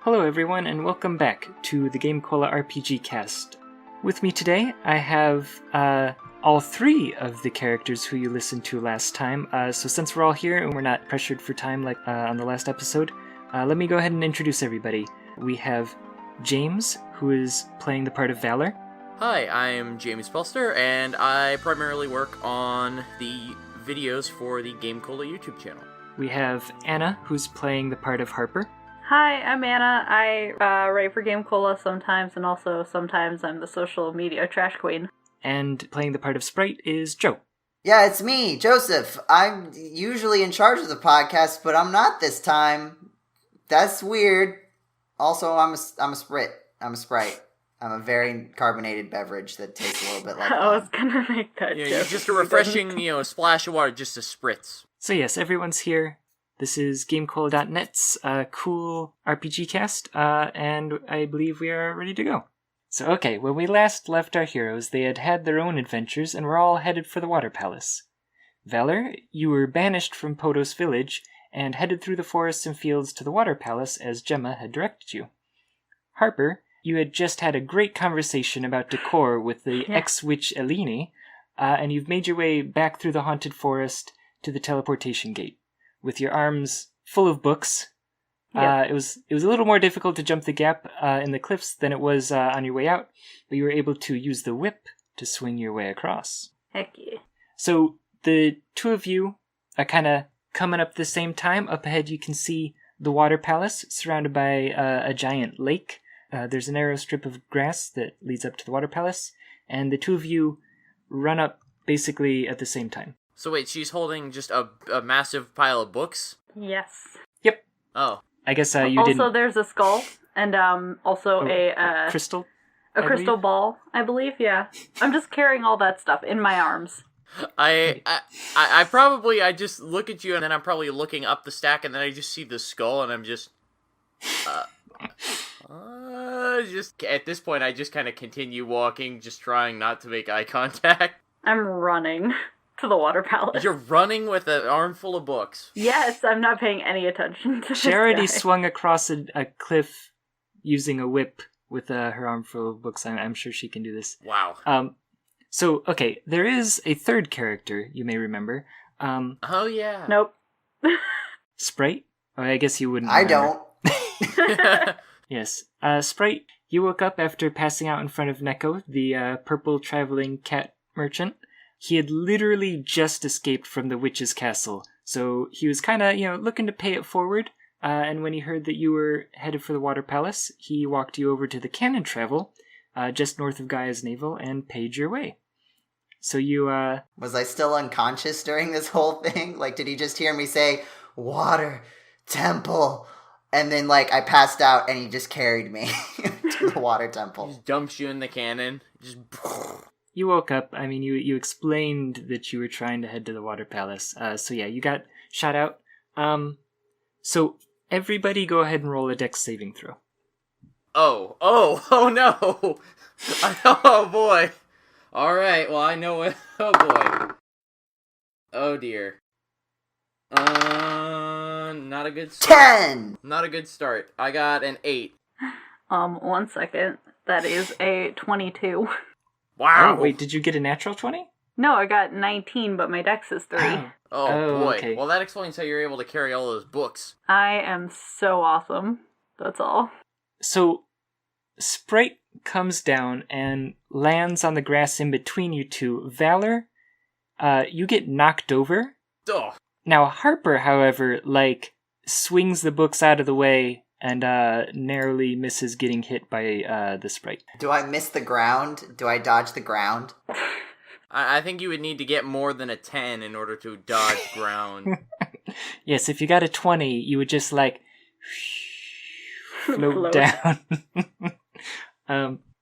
Hello everyone, and welcome back to the GameCola RPGCast. With me today, I have all three of the characters who you listened to last time. So since we're all here and we're not pressured for time like on the last episode, let me go ahead and introduce everybody. We have James, who is playing the part of Valor. Hi, I'm James Pelster, and I primarily work on the videos for the GameCola YouTube channel. We have Anna, who's playing the part of Harper. Hi, I'm Anna. I write for GameCola sometimes, and also sometimes I'm the social media trash queen. And playing the part of Sprite is Joe. Yeah, it's me, Joseph. I'm usually in charge of the podcast, but I'm not this time. That's weird. Also, I'm a Sprite. I'm a very carbonated beverage that tastes a little bit like I was gonna make that joke. You're just a refreshing, splash of water, just a spritz. So yes, everyone's here. This is GameCola.net's cool RPG cast, and I believe we are ready to go. So okay, when we last left our heroes, they had had their own adventures and were all headed for the Water Palace. Valor, you were banished from Podos Village and headed through the forests and fields to the Water Palace as Gemma had directed you. Harper, you had just had a great conversation about decor with the ex-witch Eline, and you've made your way back through the haunted forest to the teleportation gate. With your arms full of books. It was a little more difficult to jump the gap in the cliffs than it was on your way out, but you were able to use the whip to swing your way across. Heck yeah. So the two of you are kind of coming up at the same time. Up ahead you can see the Water Palace surrounded by a giant lake. There's a narrow strip of grass that leads up to the Water Palace, and the two of you run up basically at the same time. So wait, she's holding just a massive pile of books? Yes. Yep. Oh. I guess you also, didn't... Also, there's a skull, and also a crystal? A crystal ball, I believe, yeah. I'm just carrying all that stuff in my arms. I just look at you, and then I'm probably looking up the stack, and then I just see the skull, and I'm just... just at this point, I just kind of continue walking, just trying not to make eye contact. I'm running to the Water Palace. You're running with an armful of books. Yes, I'm not paying any attention to this She already guy. swung across a cliff using a whip with her armful of books. I'm sure she can do this. Wow. So, okay, there is a third character you may remember. Oh, yeah. Nope. Sprite? Oh, I guess you wouldn't I remember. don't. Yes. Sprite, you woke up after passing out in front of Neko, the purple traveling cat merchant. He had literally just escaped from the witch's castle, so he was kind of, looking to pay it forward, and when he heard that you were headed for the Water Palace, he walked you over to the cannon travel, just north of Gaia's Navel, and paid your way. So you, Was I still unconscious during this whole thing? Like, did he just hear me say, water, temple, and then, I passed out and he just carried me to the water temple? Just dumps you in the cannon. Just... You woke up. I mean, you explained that you were trying to head to the Water Palace. So yeah, you got shot out. So everybody go ahead and roll a dex saving throw. Oh no! Oh boy. Alright, well I know it. Oh boy. Oh dear. Not a good start. 10! Not a good start. I got an 8. 1 second. That is a 22. Wow. Oh, wait, did you get a natural 20? No, I got 19, but my dex is 3. Oh boy. Okay. Well, that explains how you're able to carry all those books. I am so awesome. That's all. So Sprite comes down and lands on the grass in between you two. Valor, you get knocked over. Oh. Now Harper, however, swings the books out of the way and narrowly misses getting hit by the Sprite. Do I miss the ground? Do I dodge the ground? I think you would need to get more than a 10 in order to dodge ground. Yes, if you got a 20, you would just float down.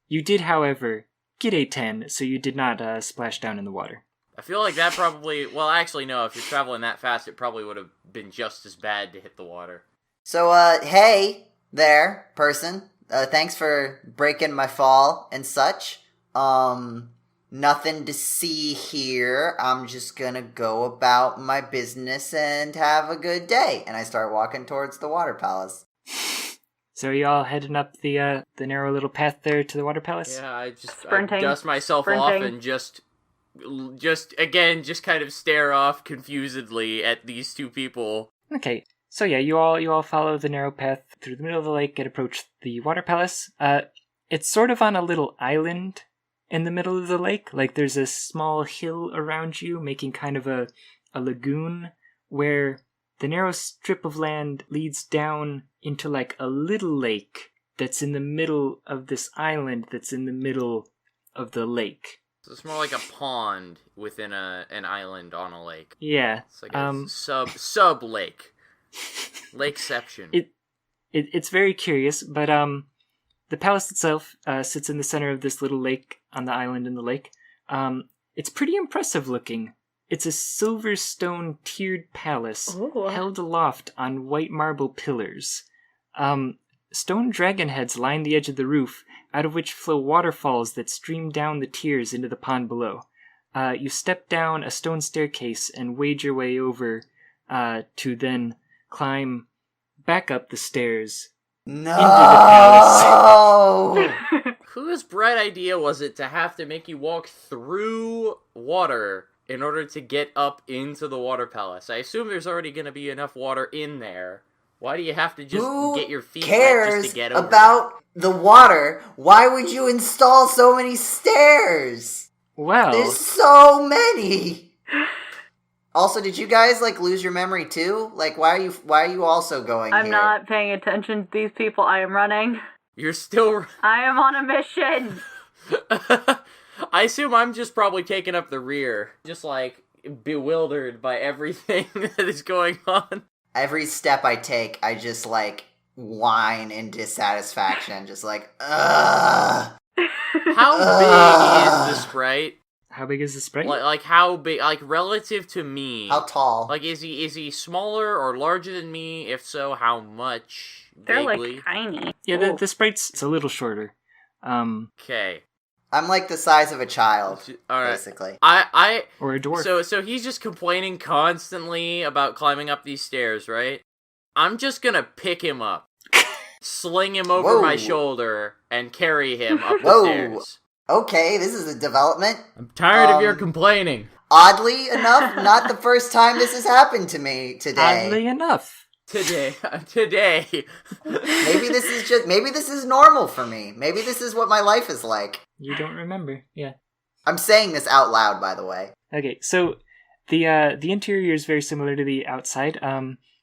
You did, however, get a 10, so you did not splash down in the water. I feel like that probably... Well, actually, no. If you're traveling that fast, it probably would have been just as bad to hit the water. So, hey there, person. Thanks for breaking my fall and such. Nothing to see here. I'm just gonna go about my business and have a good day. And I start walking towards the Water Palace. So are you all heading up the narrow little path there to the water palace? Yeah, I Sprinting. dust myself off and just kind of stare off confusedly at these two people. Okay, so yeah, you all follow the narrow path through the middle of the lake and approach the water palace. It's sort of on a little island in the middle of the lake. Like there's a small hill around you, making kind of a lagoon where the narrow strip of land leads down into like a little lake that's in the middle of this island that's in the middle of the lake. So it's more like a pond within an island on a lake. Yeah. It's like a sub lake. Lakeception. It's very curious, but the palace itself sits in the center of this little lake on the island in the lake. It's pretty impressive looking. It's a silver stone tiered palace held aloft on white marble pillars. Stone dragon heads line the edge of the roof, out of which flow waterfalls that stream down the tiers into the pond below. You step down a stone staircase and wade your way over to then climb back up the stairs into the palace. Whose bright idea was it to have to make you walk through water in order to get up into the water palace? I assume there's already going to be enough water in there. Why do you have to just get your feet wet just to get over about the water? Why would you install so many stairs? Well, there's so many. Also, did you guys lose your memory too? Why are you also going I'm here? not paying attention to these people. I am running. You're still... I am on a mission. I assume I'm just probably taking up the rear. Just, bewildered by everything that is going on. Every step I take, I just, whine in dissatisfaction. Just ugh. How big is the Sprite? how big is the Sprite? Like how big? Like relative to me? How tall? Like is he smaller or larger than me? If so, how much? They're vaguely? tiny. Yeah, the Sprite's a little shorter. Okay. I'm the size of a child, All right. basically. Or a dwarf. So he's just complaining constantly about climbing up these stairs, right? I'm just gonna pick him up, sling him over my shoulder, and carry him up the stairs. Okay, this is a development. I'm tired of your complaining. Oddly enough, not the first time this has happened to me today. Oddly enough. Today. Maybe this is normal for me. Maybe this is what my life is like. You don't remember, yeah. I'm saying this out loud, by the way. Okay, so the interior is very similar to the outside,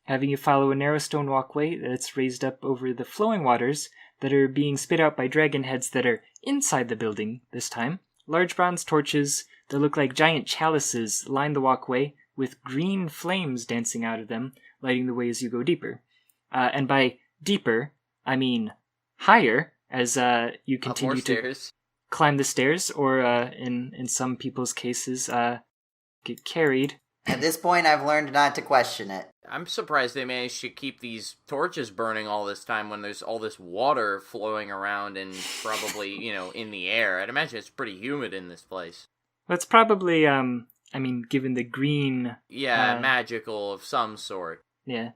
having you follow a narrow stone walkway that's raised up over the flowing waters that are being spit out by dragon heads that are inside the building this time. Large bronze torches that look like giant chalices line the walkway with green flames dancing out of them, lighting the way as you go deeper. And by deeper, I mean higher, as you continue to climb the stairs, or in some people's cases, get carried. At this point, I've learned not to question it. I'm surprised they managed to keep these torches burning all this time when there's all this water flowing around and probably, in the air. I'd imagine it's pretty humid in this place. Well, it's probably, given the green... Yeah, magical of some sort. Yeah.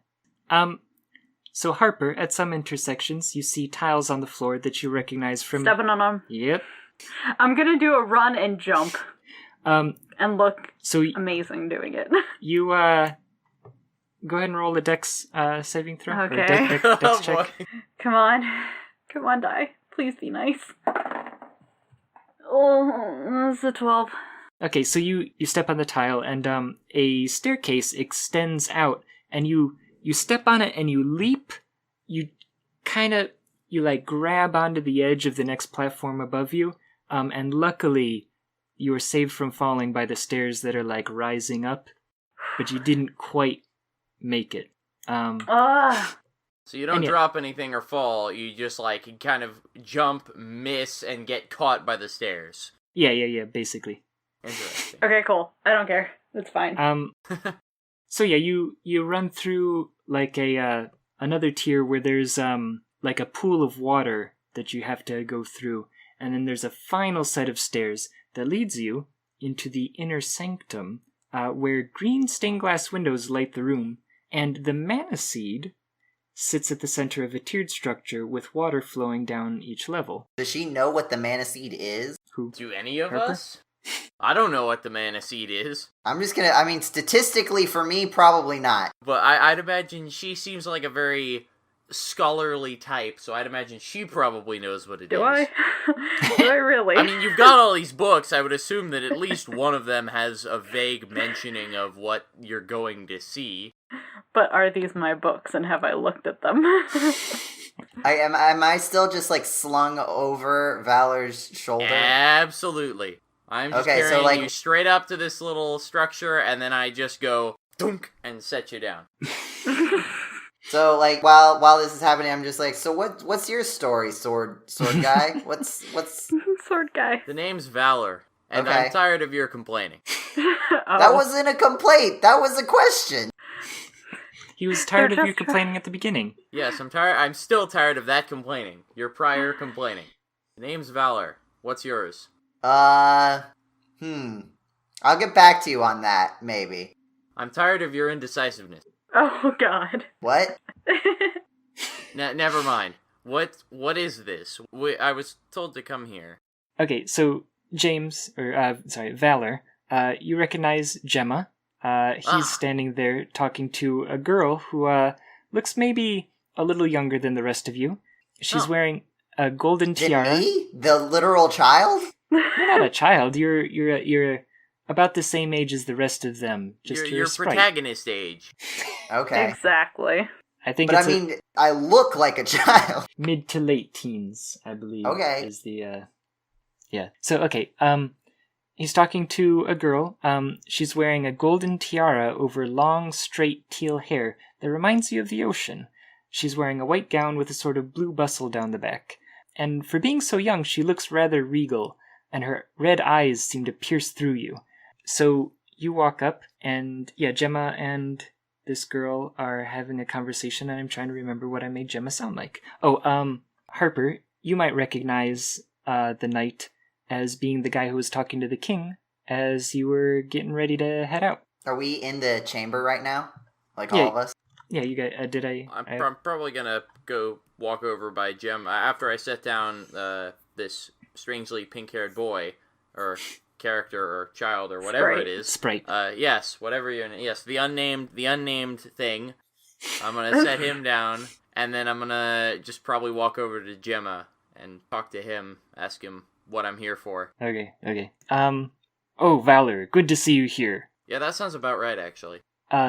So Harper, at some intersections, you see tiles on the floor that you recognize from... Stepping on them. Yep. I'm gonna do a run and jump. And look amazing doing it. You, go ahead and roll the dex saving throw. Okay. Or dex check. Come on, die. Please be nice. Oh, that's a 12. Okay, so you step on the tile, and a staircase extends out, and you step on it, and you leap. You grab onto the edge of the next platform above you, and luckily you were saved from falling by the stairs that are rising up, but you didn't quite make it. So you don't drop anything or fall, you just kind of jump, miss, and get caught by the stairs. Yeah, basically. Interesting. Okay, cool. I don't care. It's fine. So yeah, you run through another tier where there's a pool of water that you have to go through, and then there's a final set of stairs that leads you into the inner sanctum, where green stained glass windows light the room, and the mana seed sits at the center of a tiered structure with water flowing down each level. Does she know what the mana seed is? Who? Do any of Harper? us? I don't know what the mana seed is. I'm just gonna, I mean, statistically for me, probably not. But I'd imagine she seems like a very scholarly type, so I'd imagine she probably knows what it is. Do I? Do I really? I mean, you've got all these books. I would assume that at least one of them has a vague mentioning of what you're going to see. But are these my books, and have I looked at them? Am I still just, like, slung over Valor's shoulder? Absolutely. I'm just Okay, so, carrying like- you straight up to this little structure, and then I just go, dunk, and set you down. So, like, while this is happening, I'm just like, so what's your story, sword guy? What's... Sword guy. The name's Valor, and Okay. I'm tired of your complaining. That wasn't a complaint, that was a question! He was tired of you just complaining at the beginning. Yes, I'm tired. I'm still tired of that complaining. Your prior complaining. The name's Valor. What's yours? I'll get back to you on that, maybe. I'm tired of your indecisiveness. Oh, God. What? Never mind. What is this? I was told to come here. Okay, so Valor, you recognize Gemma. He's standing there talking to a girl who looks maybe a little younger than the rest of you. She's wearing a golden tiara. Me? The literal child? You're not a child. You're about the same age as the rest of them. Just Your Sprite. protagonist age. Okay. Exactly. I think But it's I mean, I look like a child. mid to late teens, I believe. Okay. Is the yeah. So okay. He's talking to a girl. She's wearing a golden tiara over long, straight teal hair that reminds you of the ocean. She's wearing a white gown with a sort of blue bustle down the back. And for being so young, she looks rather regal, and her red eyes seem to pierce through you. So you walk up, and yeah, Gemma and this girl are having a conversation, and I'm trying to remember what I made Gemma sound like. Oh, Harper, you might recognize the knight as being the guy who was talking to the king as you were getting ready to head out. Are we in the chamber right now? Like Yeah. all of us? Yeah, you guys, I'm probably gonna go walk over by Gem after I set down this strangely pink-haired boy, or character, or child, or whatever Sprite. it is. Sprite. Yes, whatever the unnamed thing. I'm gonna set him down, and then I'm gonna just probably walk over to Gemma and talk to him, ask him what I'm here for. Okay. Oh, Valor, good to see you here. Yeah, that sounds about right, actually.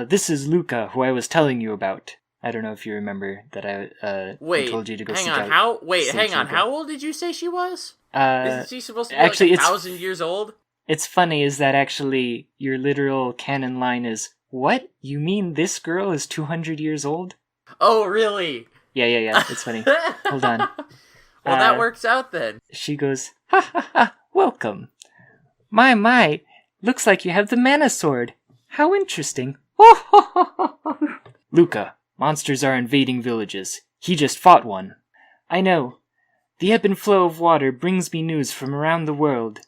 This is Luka, who I was telling you about. I don't know if you remember that I told you to go hang seek on, out. hang on, Luka. how old did you say she was? Uh, Isn't she supposed to be actually, like it's 1,000 years old? It's funny is that actually your literal canon line is, what? You mean this girl is 200 years old? Oh, really? Yeah, it's funny. Hold on. Well, that works out then. She goes, ha ha ha, welcome. My, looks like you have the mana sword. How interesting. Luka, monsters are invading villages. He just fought one. I know. The ebb and flow of water brings me news from around the world.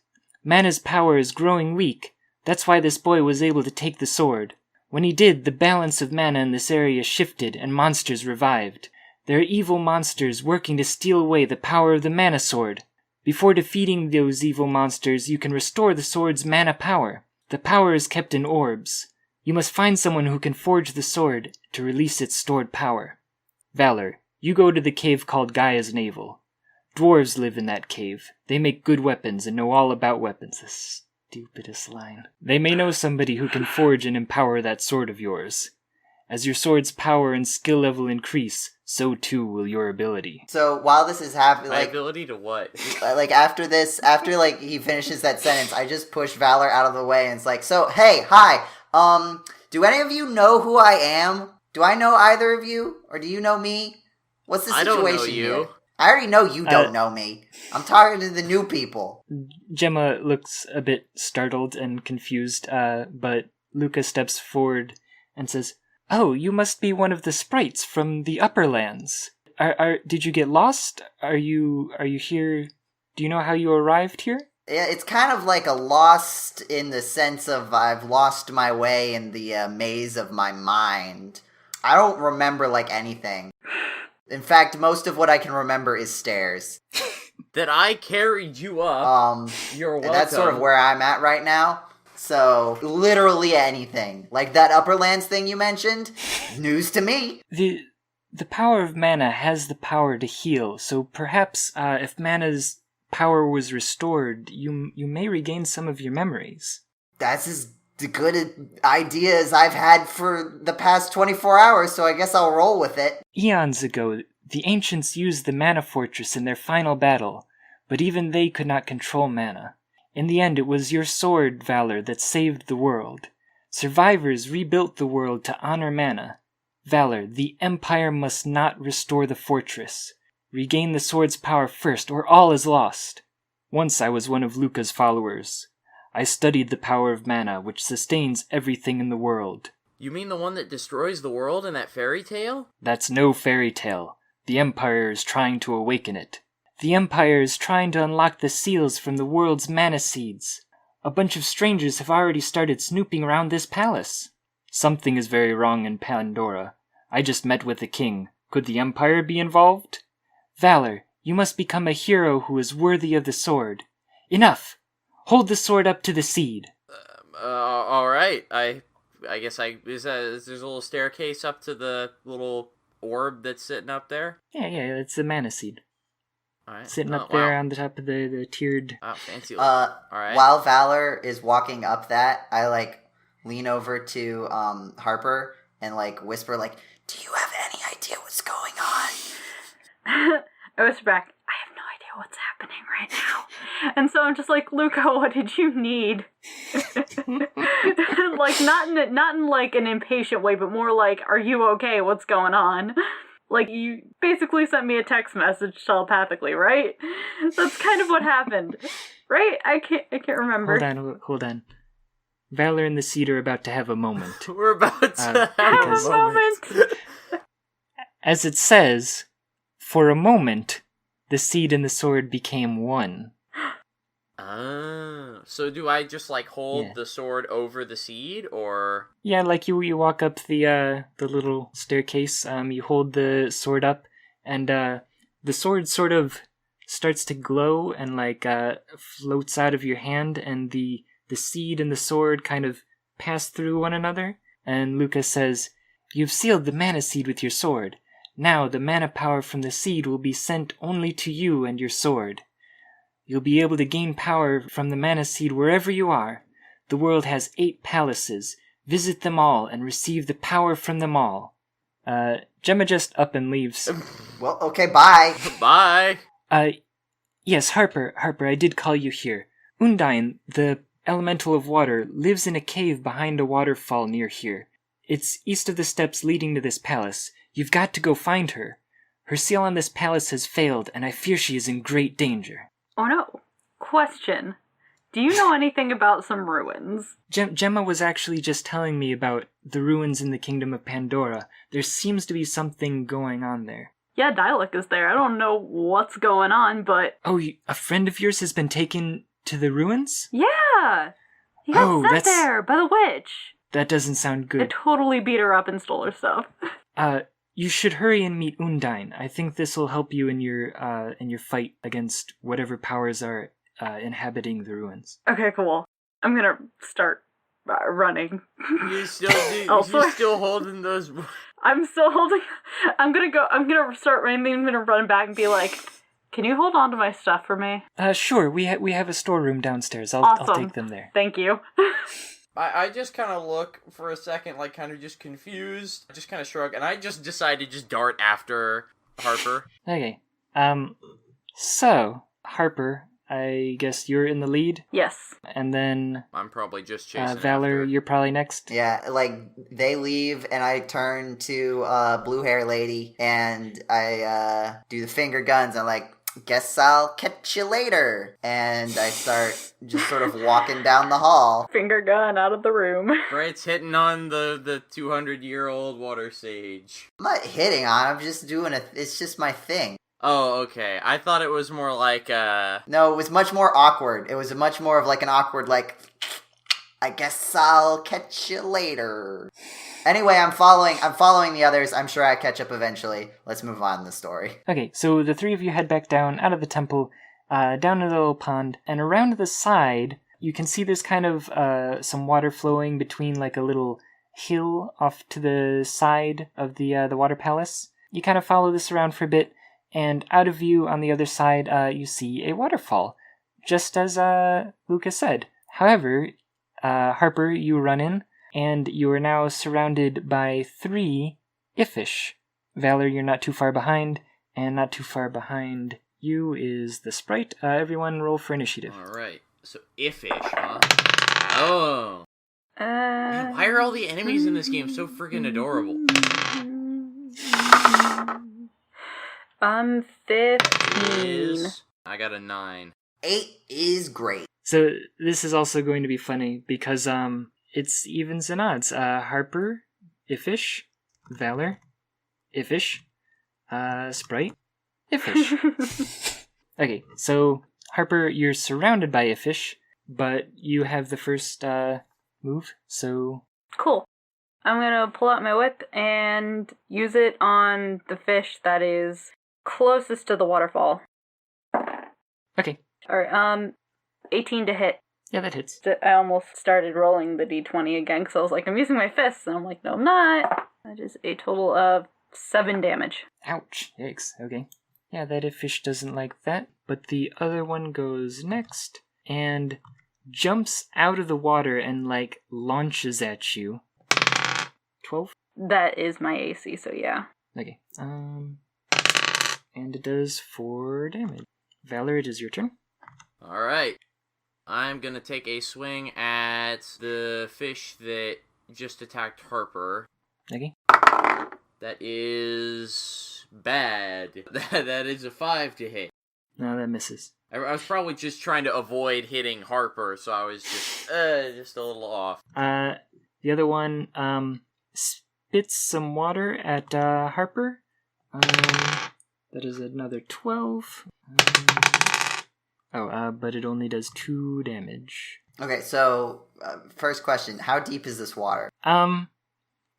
Mana's power is growing weak. That's why this boy was able to take the sword. When he did, the balance of mana in this area shifted and monsters revived. There are evil monsters working to steal away the power of the mana sword. Before defeating those evil monsters, you can restore the sword's mana power. The power is kept in orbs. You must find someone who can forge the sword to release its stored power. Valor, you go to the cave called Gaia's Navel. Dwarves live in that cave. They make good weapons and know all about weapons. The stupidest line. They may know somebody who can forge and empower that sword of yours. As your sword's power and skill level increase, so too will your ability. So while this is happening, My like, ability to what? like after like he finishes that sentence, I just push Valor out of the way and it's like, so hey, hi, do any of you know who I am? Do I know either of you, or do you know me? What's the I situation don't know you. here? I already know you don't know me. I'm talking to the new people. Gemma looks a bit startled and confused, but Luka steps forward and says, "Oh, you must be one of the sprites from the upper lands. Did you get lost? Are you here? Do you know how you arrived here?" Yeah, it's kind of like a lost in the sense of I've lost my way in the maze of my mind. I don't remember, like, anything. In fact, most of what I can remember is stairs. That I carried you up. You're welcome. That's sort of where I'm at right now. So, literally anything. Like that Upper Lands thing you mentioned, news to me. The power of mana has the power to heal, so perhaps if mana's power was restored, you may regain some of your memories. That's as good idea as I've had for the past 24 hours, so I guess I'll roll with it. Eons ago, the ancients used the mana fortress in their final battle, but even they could not control mana. In the end, it was your sword, Valor, that saved the world. Survivors rebuilt the world to honor mana. Valor, the Empire must not restore the fortress. Regain the sword's power first, or all is lost. Once I was one of Luka's followers. I studied the power of mana, which sustains everything in the world. You mean the one that destroys the world in that fairy tale? That's no fairy tale. The Empire is trying to awaken it. The Empire is trying to unlock the seals from the world's mana seeds. A bunch of strangers have already started snooping around this palace. Something is very wrong in Pandora. I just met with the king. Could the Empire be involved? Valor, you must become a hero who is worthy of the sword. Enough! Hold the sword up to the seed. Alright. I guess is there's a little staircase up to the little orb that's sitting up there? Yeah, it's the mana seed. Alright. Sitting up there on the top of the tiered... Oh, fancy. Alright. While Valor is walking up that, I, lean over to, Harper and, whisper, do you have any idea what's going on? I whisper back, I have no idea what's happening right now. And so I'm just like, Luka, what did you need? Not in an impatient way, but more like, are you okay? What's going on? You basically sent me a text message telepathically, right? That's kind of what happened, right? I can't remember. Hold on. Valor and the seed are about to have a moment. We're about to have a moment. As it says, for a moment, the seed and the sword became one. So do I just hold the sword over the seed, or? Yeah, you walk up the little staircase. You hold the sword up, and the sword sort of starts to glow and floats out of your hand, and the seed and the sword kind of pass through one another. And Luka says, "You've sealed the mana seed with your sword. Now the mana power from the seed will be sent only to you and your sword. You'll be able to gain power from the mana seed wherever you are. The world has 8 palaces. Visit them all and receive the power from them all." Gemma just up and leaves. Well, okay, bye. Bye. Yes, Harper, I did call you here. Undine, the elemental of water, lives in a cave behind a waterfall near here. It's east of the steps leading to this palace. You've got to go find her. Her seal on this palace has failed, and I fear she is in great danger. Oh no. Question. Do you know anything about some ruins? Gemma was actually just telling me about the ruins in the kingdom of Pandora. There seems to be something going on there. Yeah, Dialect is there. I don't know what's going on, but... Oh, a friend of yours has been taken to the ruins? Yeah! He got sent there by the witch. That doesn't sound good. I totally beat her up and stole her stuff. You should hurry and meet Undine. I think this will help you in your fight against whatever powers are inhabiting the ruins. Okay, cool. I'm gonna start running. You're still holding those. I'm still holding. I'm gonna start running. I'm gonna run back and be like, "Can you hold on to my stuff for me?" Sure. We have a storeroom downstairs. Awesome. I'll take them there. Thank you. I just kind of look for a second, kind of just confused. I just kind of shrug, and I just decide to just dart after Harper. Okay. So, Harper, I guess you're in the lead? Yes. And then... I'm probably just chasing Valor, after. you're probably next? Yeah, they leave, and I turn to blue hair lady, and I do the finger guns, and guess I'll catch you later. And I start just sort of walking down the hall. Finger gun out of the room. Sprite's hitting on the 200-year-old water sage. I'm not hitting on it, I'm just doing it. It's just my thing. Oh, okay. I thought it was more like No, it was much more awkward. It was much more of an awkward, I guess I'll catch you later. Anyway, I'm following the others. I'm sure I catch up eventually. Let's move on in the story. Okay, so the three of you head back down out of the temple, down to the little pond, and around the side, you can see there's kind of some water flowing between like a little hill off to the side of the water palace. You kind of follow this around for a bit, and out of view on the other side, you see a waterfall, just as Luka said. However, Harper, you run in, and you are now surrounded by 3 Iffish. Valor, you're not too far behind, and not too far behind you is the Sprite. Everyone roll for initiative. Alright, so Iffish, huh? Oh. Man, why are all the enemies in this game so freaking adorable? I'm 15. I got a 9. 8 is great. So this is also going to be funny because it's evens and odds. Harper, Iffish, Valor, Iffish, Sprite, Iffish. Okay, so Harper, you're surrounded by Iffish, but you have the first move, so... Cool. I'm gonna pull out my whip and use it on the fish that is closest to the waterfall. Okay. Alright, 18 to hit. Yeah, that hits. I almost started rolling the d20 again because I was like, I'm using my fists, and I'm like, no, I'm not. That is a total of 7 damage. Ouch. Yikes. Okay. Yeah, that Iffish doesn't like that, but the other one goes next and jumps out of the water and, like, launches at you. 12? That is my AC, so yeah. Okay. And it does 4 damage. Valor, it is your turn. Alright. I'm gonna take a swing at the fish that just attacked Harper. Okay. That is bad. That is a 5 to hit. No, that misses. I was probably just trying to avoid hitting Harper, so I was just a little off. The other one spits some water at Harper. That is another 12. But it only does 2 damage. Okay, so first question: how deep is this water?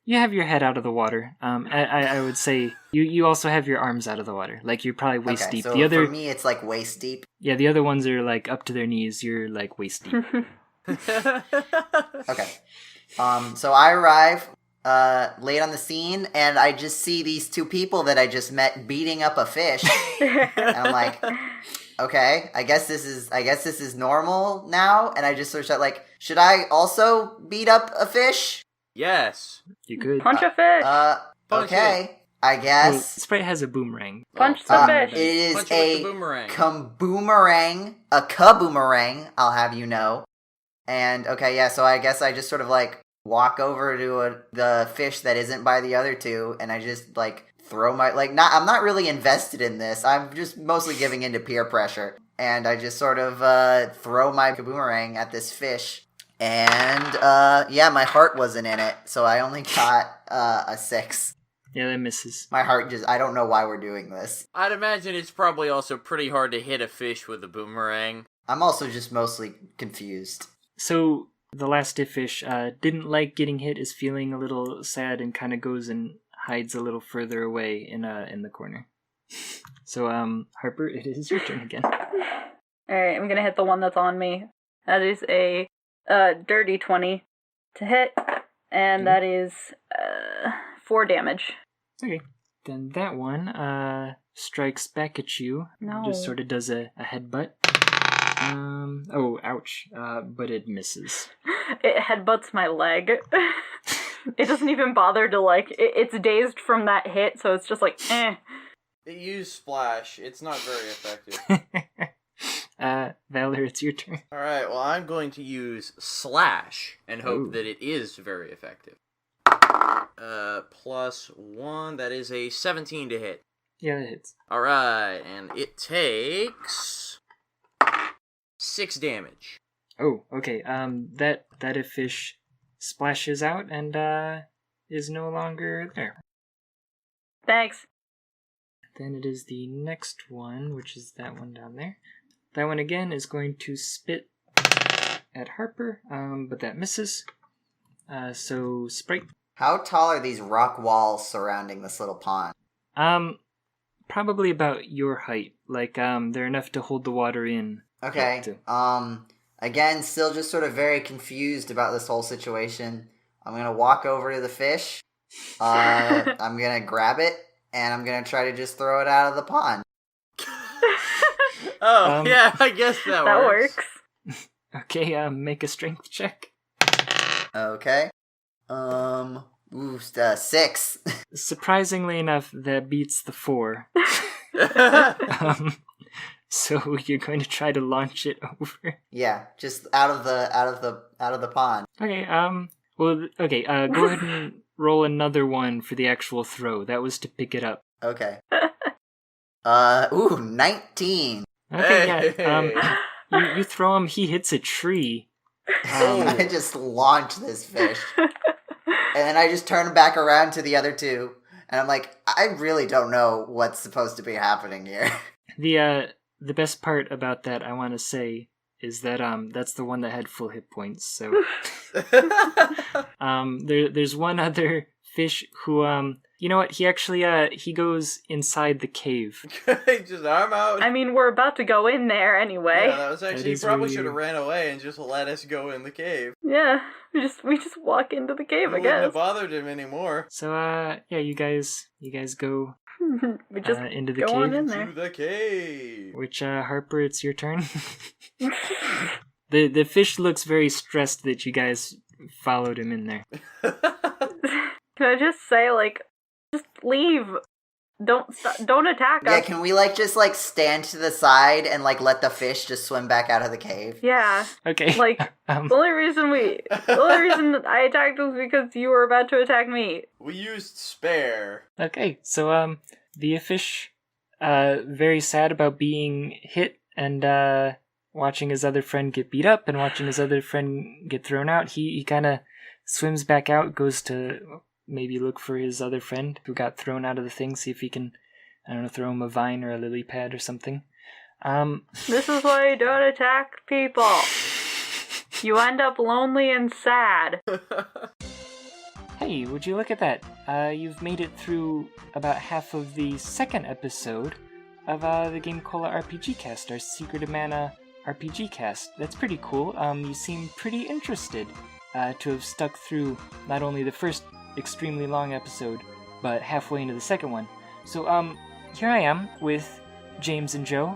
You have your head out of the water. I would say you also have your arms out of the water. Like, you're probably waist deep. So the other, for me, it's like waist deep. Yeah, the other ones are like up to their knees. You're like waist deep. Okay. So I arrive late on the scene, and I just see these 2 people that I just met beating up a fish, and I'm like, okay, I guess this is normal now. And I just searched out, like, should I also beat up a fish? Yes. You could. Punch a fish! Punch Okay. it. I Well, guess. Sprite has a boomerang. Punch the fish! It is Punch it with the a boomerang. kaboomerang, I'll have you know. And, okay, yeah, so I guess I just sort of, like, walk over to the fish that isn't by the other 2, and I just, like, throw my, like, I'm not really invested in this. I'm just mostly giving into peer pressure. And I just sort of throw my kaboomerang at this fish. And, yeah, my heart wasn't in it, so I only got a 6. Yeah, that misses. My heart just, I don't know why we're doing this. I'd imagine it's probably also pretty hard to hit a fish with a boomerang. I'm also just mostly confused. So the last Iffish didn't like getting hit, is feeling a little sad, and kind of goes and hides a little further away in the corner. So Harper, it is your turn again. Alright, I'm gonna hit the one that's on me. That is a dirty 20 to hit, and that is 4 damage. Okay. Then that one strikes back at you. No. Just sort of does a headbutt. Oh, ouch. But it misses. It headbutts my leg. It doesn't even bother to, like, it's dazed from that hit, so it's just like, eh. It used Splash. It's not very effective. Valor, it's your turn. Alright, well, I'm going to use Slash and hope that it is very effective. +1, that is a 17 to hit. Yeah, that hits. Alright, and it takes 6 damage. Oh, okay. That a fish splashes out and is no longer there. Thanks. Then it is the next one, which is that one down there. That one again is going to spit at Harper, but that misses. So Sprite. How tall are these rock walls surrounding this little pond? Probably about your height. Like, they're enough to hold the water in. Okay. Again, still just sort of very confused about this whole situation. I'm gonna walk over to the fish. I'm gonna grab it, and I'm gonna try to just throw it out of the pond. Yeah, I guess that works. Okay, make a strength check. Okay. 6. Surprisingly enough, that beats the 4. So you're going to try to launch it over. Yeah, just out of the pond. Okay. Go ahead and roll another one for the actual throw. That was to pick it up. Okay. 19. Okay. Yeah. You throw him. He hits a tree. I just launch this fish, and then I just turn back around to the other two, and I'm like, I really don't know what's supposed to be happening here. The best part about that, I want to say, is that that's the one that had full hit points. So there's one other fish who you know what? He actually he goes inside the cave. Just arm out. I mean, we're about to go in there anyway. Yeah, that was actually, he probably should have ran away and just let us go in the cave. Yeah, we just walk into the cave, I guess. Wouldn't have bothered him anymore. So yeah, you guys go we just into the go cave. on in there. To the cave. Which Harper, it's your turn. The fish looks very stressed that you guys followed him in there. Can I just say, like, just leave. Don't attack us. Yeah, can we just stand to the side and let the fish just swim back out of the cave? Yeah. Okay. Like the only reason that I attacked was because you were about to attack me. We used spare. Okay, so the fish very sad about being hit and watching his other friend get beat up and watching his other friend get thrown out. He kind of swims back out, goes to maybe look for his other friend who got thrown out of the thing, see if he can, I don't know, throw him a vine or a lily pad or something. This is why you don't attack people. You end up lonely and sad. Hey, would you look at that? You've made it through about half of the second episode of the Game Cola RPGCast, our Secret of Mana RPGcast. That's pretty cool. You seem pretty interested to have stuck through not only the first extremely long episode, but halfway into the second one. So, here I am with James and Joe,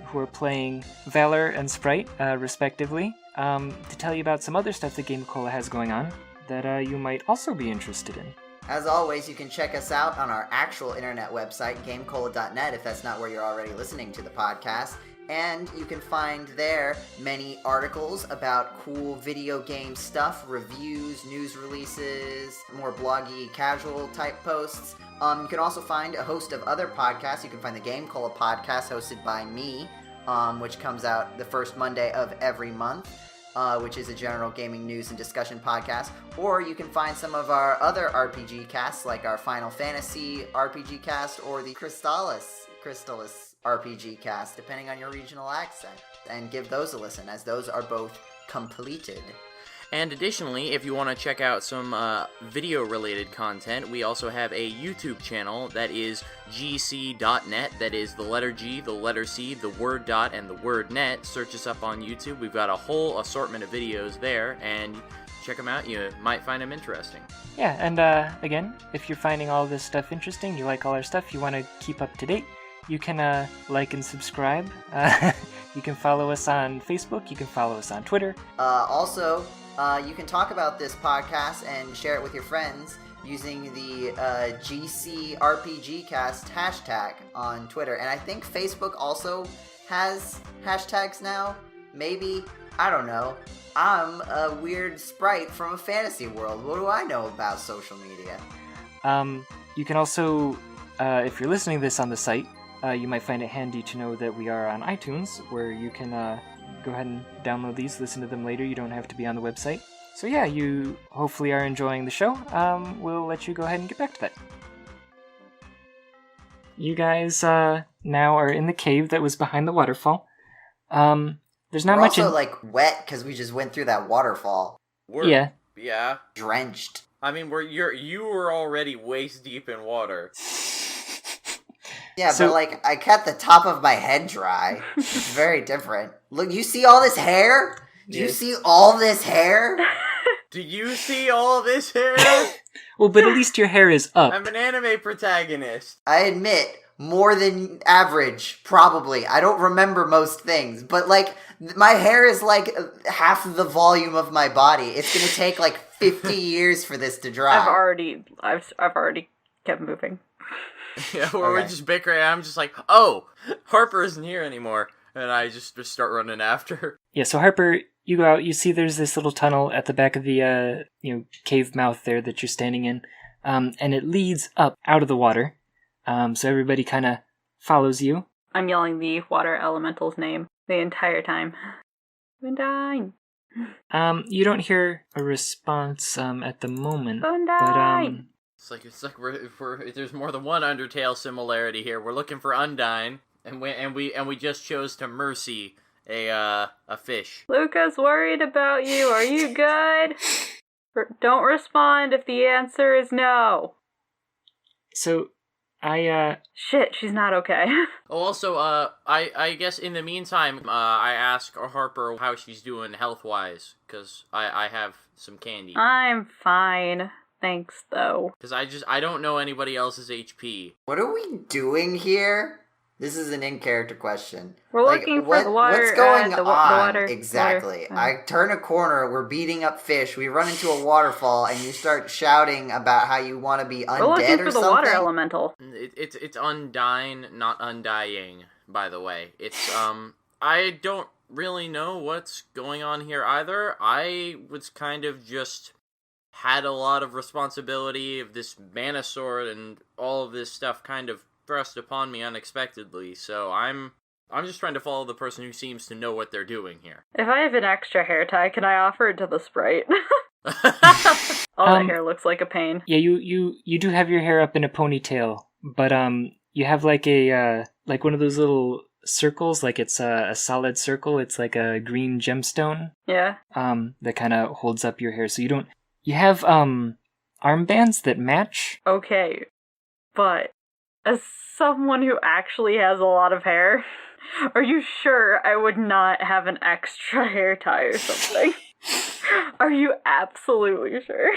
who are playing Valor and Sprite, respectively, to tell you about some other stuff that Game Cola has going on that you might also be interested in. As always, you can check us out on our actual internet website, GameCola.net, if that's not where you're already listening to the podcast. And you can find there many articles about cool video game stuff, reviews, news releases, more bloggy, casual type posts. You can also find a host of other podcasts. You can find the Game Cola podcast hosted by me, which comes out the first Monday of every month, which is a general gaming news and discussion podcast. Or you can find some of our other RPG casts, like our Final Fantasy RPG cast or the Crystallis RPG cast, depending on your regional accent, and give those a listen, as those are both completed. And additionally, if you want to check out some video-related content, we also have a YouTube channel that is GCDotNet. That is the letter G, the letter C, the word dot, and the word net. Search us up on YouTube. We've got a whole assortment of videos there, and check them out. You might find them interesting. Yeah, and again, if you're finding all this stuff interesting, you like all our stuff, you want to keep up to date, you can like and subscribe. You can follow us on Facebook. You can follow us on Twitter. Also, you can talk about this podcast and share it with your friends using the GCRPGcast hashtag on Twitter. And I think Facebook also has hashtags now. Maybe. I don't know. I'm a weird sprite from a fantasy world. What do I know about social media? You can also, if you're listening to this on the site, you might find it handy to know that we are on iTunes, where you can go ahead and download these, listen to them later. You don't have to be on the website. So yeah, you hopefully are enjoying the show. We'll let you go ahead and get back to that. You guys now are in the cave that was behind the waterfall. There's not We're much. also like wet because we just went through that waterfall. Yeah. Yeah. Drenched. I mean, you were already waist deep in water. Yeah, So- but like I kept the top of my head dry. It's very different. Look, you see all this hair? Do you Yes. see all this hair? Do you see all this hair? Well, but at least your hair is up. I'm an anime protagonist. I admit, more than average, probably. I don't remember most things, but like my hair is like half the volume of my body. It's gonna take like 50 years for this to dry. I've already kept moving. Yeah, we're Okay. just bickering. I'm just like, oh, Harper isn't here anymore. And I just start running after her. Yeah, so Harper, you go out, you see there's this little tunnel at the back of the cave mouth there that you're standing in, and it leads up out of the water. So everybody kind of follows you. I'm yelling the water elemental's name the entire time. Undine! You don't hear a response at the moment, but Undine! It's like we're there's more than one Undertale similarity here. We're looking for Undine, and we just chose to mercy a fish. Luka's worried about you. Are you good? Don't respond if the answer is no. so I Shit, she's not okay. Oh, also, I guess in the meantime, I ask Harper how she's doing health-wise, because I have some candy. I'm fine. Thanks, though. Because I don't know anybody else's HP. What are we doing here? This is an in-character question. We're looking for the water. What's going the on? water. Exactly. Water. I turn a corner, we're beating up fish, we run into a waterfall, and you start shouting about how you want to be We're undead looking or for the something. water elemental. It's Undine, not Undying, by the way. It's, I don't really know what's going on here either. I was kind of just had a lot of responsibility of this mana sword and all of this stuff kind of thrust upon me unexpectedly, so I'm just trying to follow the person who seems to know what they're doing here. If I have an extra hair tie, can I offer it to the Sprite? All that hair looks like a pain. yeah, you do have your hair up in a ponytail, but you have like a like one of those little circles, like it's a solid circle. It's like a green gemstone. Yeah. That kind of holds up your hair, so you don't. You have armbands that match. Okay. But as someone who actually has a lot of hair, are you sure I would not have an extra hair tie or something? Are you absolutely sure?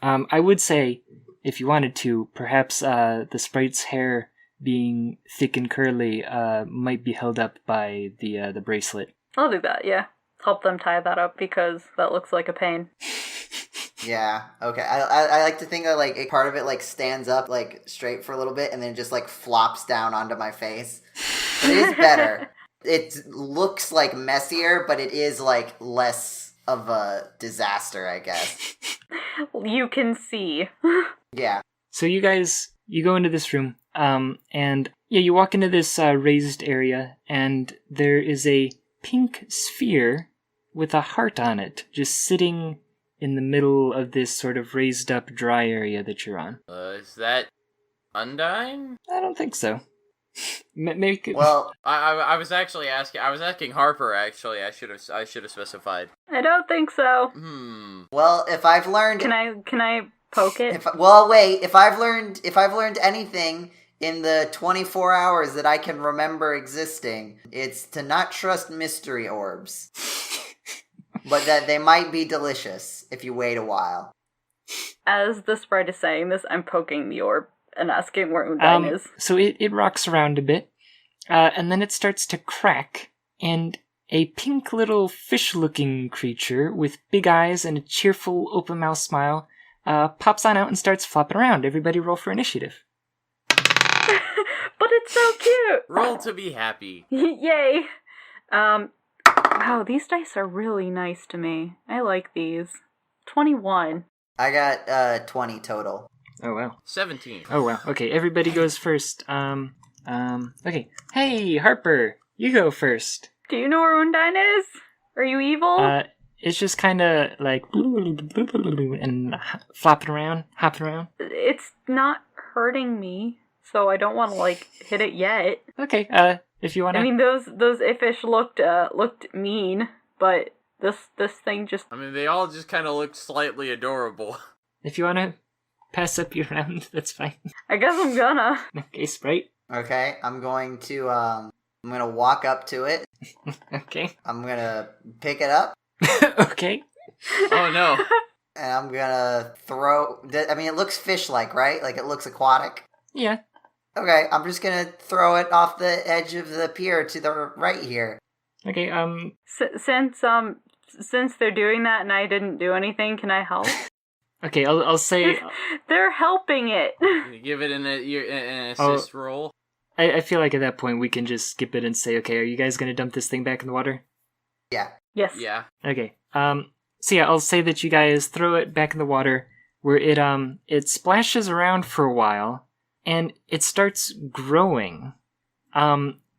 I would say, if you wanted to, perhaps the sprite's hair being thick and curly might be held up by the bracelet. I'll do that, yeah. Help them tie that up because that looks like a pain. Yeah, okay. I like to think that like a part of it like stands up like straight for a little bit and then just like flops down onto my face. But it is better. It looks like messier, but it is like less of a disaster, I guess. You can see. Yeah. So you guys, you go into this room, and yeah, you walk into this raised area, and there is a pink sphere with a heart on it, just sitting in the middle of this sort of raised up dry area that you're on. Is that Undine? I don't think so. Make it... Well, I was actually asking. I was asking Harper. Actually, I should have specified. I don't think so. well, if I've learned Can I poke it? if I've learned anything in the 24 hours that I can remember existing, it's to not trust mystery orbs. But that they might be delicious if you wait a while. As the Sprite is saying this, I'm poking the orb and asking where Undine is. So it rocks around a bit, and then it starts to crack, and a pink little fish-looking creature with big eyes and a cheerful open-mouthed smile pops on out and starts flopping around. Everybody roll for initiative. But it's so cute! Roll to be happy. Yay! Wow, these dice are really nice to me. I like these. 21. I got 20 total. Oh, wow. 17. Oh, wow. Okay, everybody goes first. Okay. Hey, Harper, you go first. Do you know where Undine is? Are you evil? It's just kind of like and flopping around, hopping around. It's not hurting me, so I don't want to, hit it yet. Okay, if you want to. I mean, those iffish looked mean, but this thing just... I mean, they all just kind of look slightly adorable. If you want to pass up your round, that's fine. I guess I'm gonna. Okay, Sprite. Okay, I'm going to walk up to it. Okay. I'm gonna pick it up. Okay. Oh no. And I'm gonna throw... I mean, it looks fish-like, right? Like, it looks aquatic. Yeah. Okay, I'm just gonna throw it off the edge of the pier to the right here. Okay, Since they're doing that and I didn't do anything, can I help? Okay, I'll say... They're helping it. You give it an assist roll. I feel like at that point we can just skip it and say, okay, are you guys gonna dump this thing back in the water? Yeah. Yes. Yeah. Okay, so yeah, I'll say that you guys throw it back in the water, where it splashes around for a while, and it starts growing.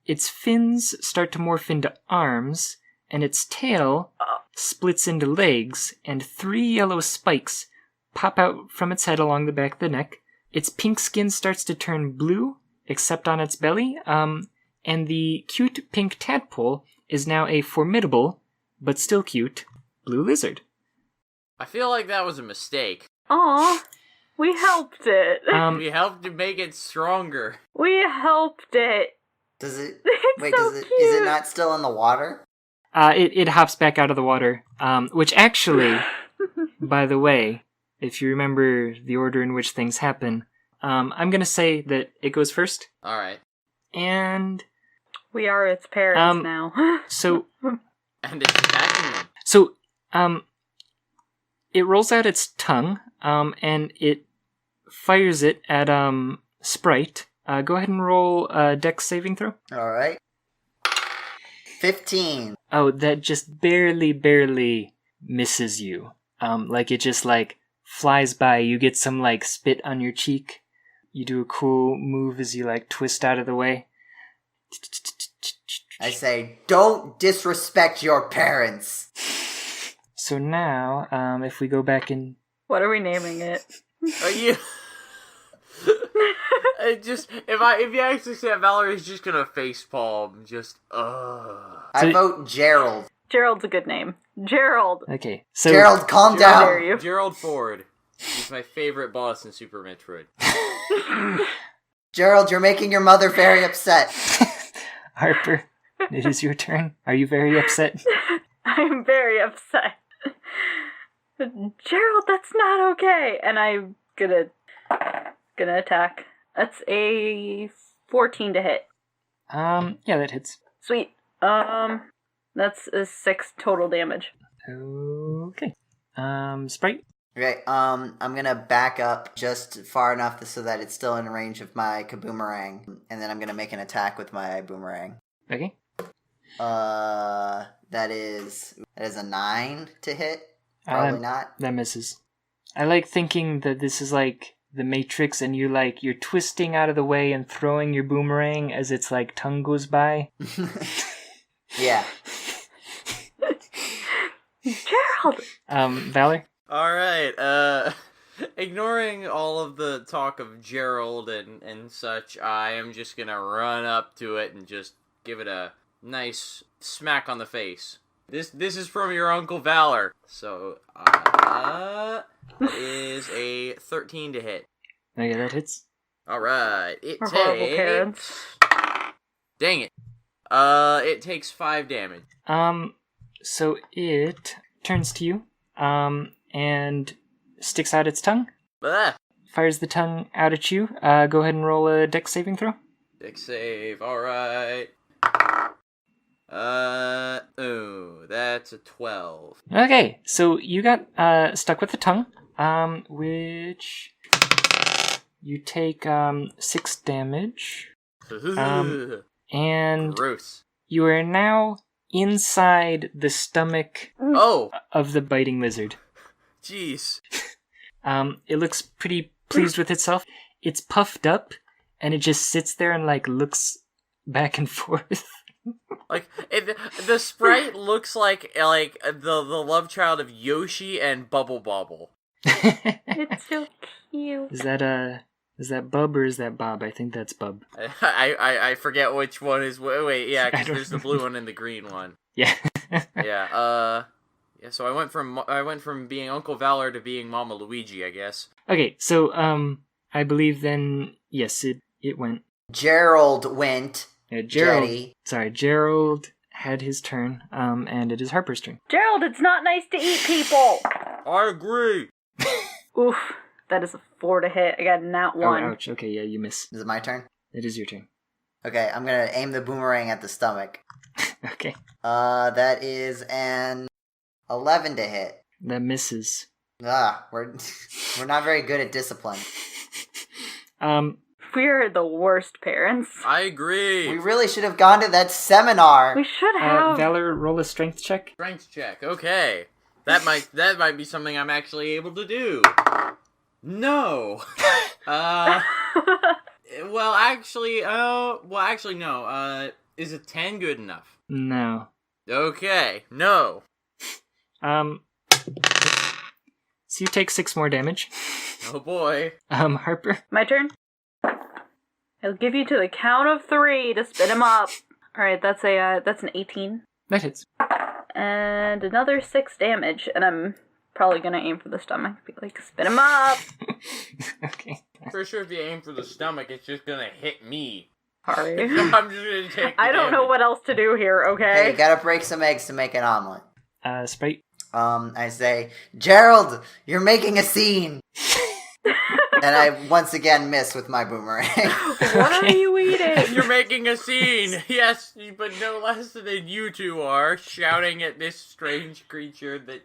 Its fins start to morph into arms, and its tail splits into legs, and 3 yellow spikes pop out from its head along the back of the neck. Its pink skin starts to turn blue, except on its belly, and the cute pink tadpole is now a formidable, but still cute, blue lizard. I feel like that was a mistake. Aw, we helped it. We helped to make it stronger. We helped it. Does it... It's Wait, so is cute. it not still in the water? It hops back out of the water, which actually, by the way, if you remember the order in which things happen, I'm gonna say that it goes first. Alright. And... We are its parents now. So... And it's attacking them. So, it rolls out its tongue, and it fires it at, Sprite. Go ahead and roll a dex saving throw. Alright. 15. Oh, that just barely misses you. Like, it just, flies by. You get some, spit on your cheek. You do a cool move as you, twist out of the way. I say, don't disrespect your parents. So now, if we go back in... What are we naming it? Are you... if you actually say that, Valerie's just gonna facepalm, I vote Gerald. Gerald's a good name. Gerald. Okay, so... Gerald, calm How down. dare you? Gerald Ford. He's my favorite boss in Super Metroid. Gerald, you're making your mother very upset. Harper, it is your turn. Are you very upset? I'm very upset. Gerald, that's not okay. And I'm gonna attack. That's a 14 to hit. Yeah, that hits. Sweet. That's a 6 total damage. Okay. Sprite? Okay, I'm gonna back up just far enough so that it's still in range of my kaboomerang, and then I'm gonna make an attack with my boomerang. Okay. That is a 9 to hit. Probably not. That misses. I like thinking that this is like the Matrix, and you're twisting out of the way and throwing your boomerang as its tongue goes by. Yeah. Gerald! Valor? Alright, ignoring all of the talk of Gerald and such, I am just gonna run up to it and just give it a nice smack on the face. This is from your Uncle Valor. So, is a 13 to hit. Okay, that hits. Alright, it We're horrible takes... parents. Dang it. It takes 5 damage. So it turns to you, and sticks out its tongue. Blah. Fires the tongue out at you. Go ahead and roll a dex saving throw. Dex save, alright. That's a 12. Okay, so you got stuck with the tongue, which you take 6 damage, and Gross. you are now inside the stomach Oh! of the biting lizard. Jeez. It looks pretty pleased with itself. It's puffed up, and it just sits there and looks back and forth. The sprite looks like the love child of Yoshi and Bubble Bobble. It's so cute. Is that Is that Bub or is that Bob? I think that's Bub. I forget which one is... Wait, yeah, I because don't there's the blue one and the green one. Yeah. Yeah, so I went from being Uncle Valor to being Mama Luigi, I guess. Okay, so, I believe then, yes, it went. Gerald went. Gerald. Jetty. Gerald had his turn, and it is Harper's turn. Gerald, it's not nice to eat people! I agree! Oof, that is a 4 to hit. I got nat 1. Oh, ouch. Okay, yeah, you miss. Is it my turn? It is your turn. Okay, I'm gonna aim the boomerang at the stomach. Okay. That is an 11 to hit. That misses. We're not very good at discipline. We're the worst parents. I agree! We really should have gone to that seminar. We should have... Valor, roll a strength check. Strength check, okay. That might be something I'm actually able to do. No! Well, actually, no. Is a 10 good enough? No. Okay, no. So you take 6 more damage. Oh boy. Harper. My turn? I'll give you to the count of 3 to spin him up. Alright, that's an 18. That hits. And another 6 damage, and I'm probably gonna aim for the stomach. Be like, spin him up! Okay. For sure, if you aim for the stomach, it's just gonna hit me. Sorry. I'm just gonna take the I don't know damage. what else to do here, Hey, okay? you gotta break some eggs to make an omelet. Sprite. I say, Gerald, you're making a scene! And I once again miss with my boomerang. What are you eating? You're making a scene! Yes, but no less than you two are, shouting at this strange creature that...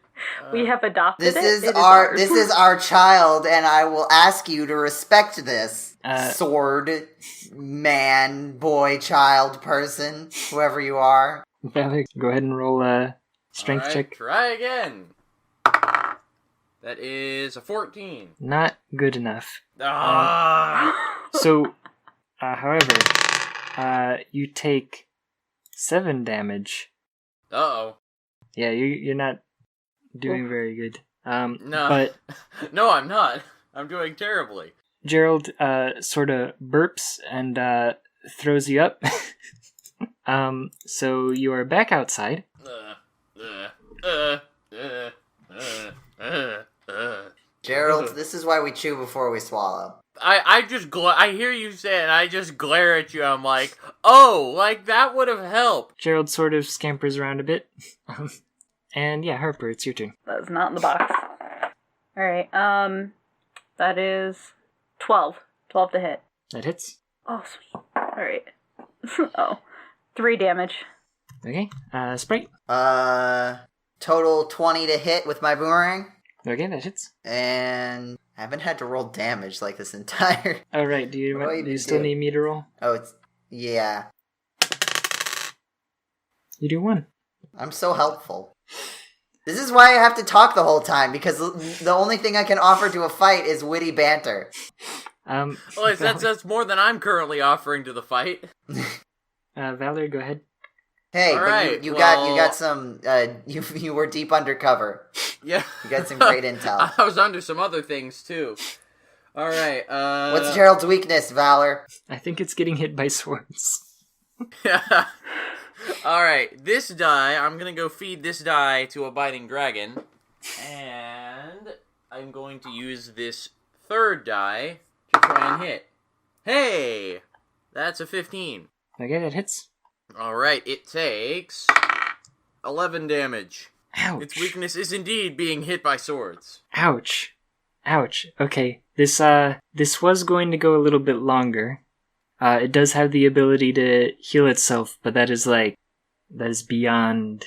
We have adopted This it. is It our ours. this is our child, and I will ask you to respect this. Sword, man, boy, child, person, whoever you are. Valor, go ahead and roll a strength Alright, check. try again. That is a 14. Not good enough. Ah! However, you take 7 damage. Uh-oh. Yeah, you're not doing very good. No. But No, I'm not. I'm doing terribly. Gerald sort of burps and throws you up. So you are back outside. Gerald, this is why we chew before we swallow. I hear you say it, and I just glare at you. I'm like, oh, like that would have helped. Gerald sort of scampers around a bit. And yeah, Harper, it's your turn. That's not in the box. Alright, that is 12. 12 to hit. That hits. Oh, sweet. Alright. 3 damage. Okay, Sprite. Total 20 to hit with my boomerang. Okay, that hits. And I haven't had to roll damage like this entire... All right, do you still need me to roll? Oh, yeah. You do 1. I'm so helpful. This is why I have to talk the whole time, because the only thing I can offer to a fight is witty banter. Well, that's more than I'm currently offering to the fight. Valor, go ahead. Hey, All right, you got some, you were deep undercover. Yeah. You got some great intel. I was under some other things, too. Alright, What's Gerald's weakness, Valor? I think it's getting hit by swords. Yeah. Alright, this die, I'm gonna go feed this die to a biting dragon. And I'm going to use this third die to try and hit. Hey! That's a 15. Okay, that hits. Alright, it takes 11 damage. Ouch. Its weakness is indeed being hit by swords. Ouch. Ouch. Okay, this was going to go a little bit longer. It does have the ability to heal itself, but that is beyond.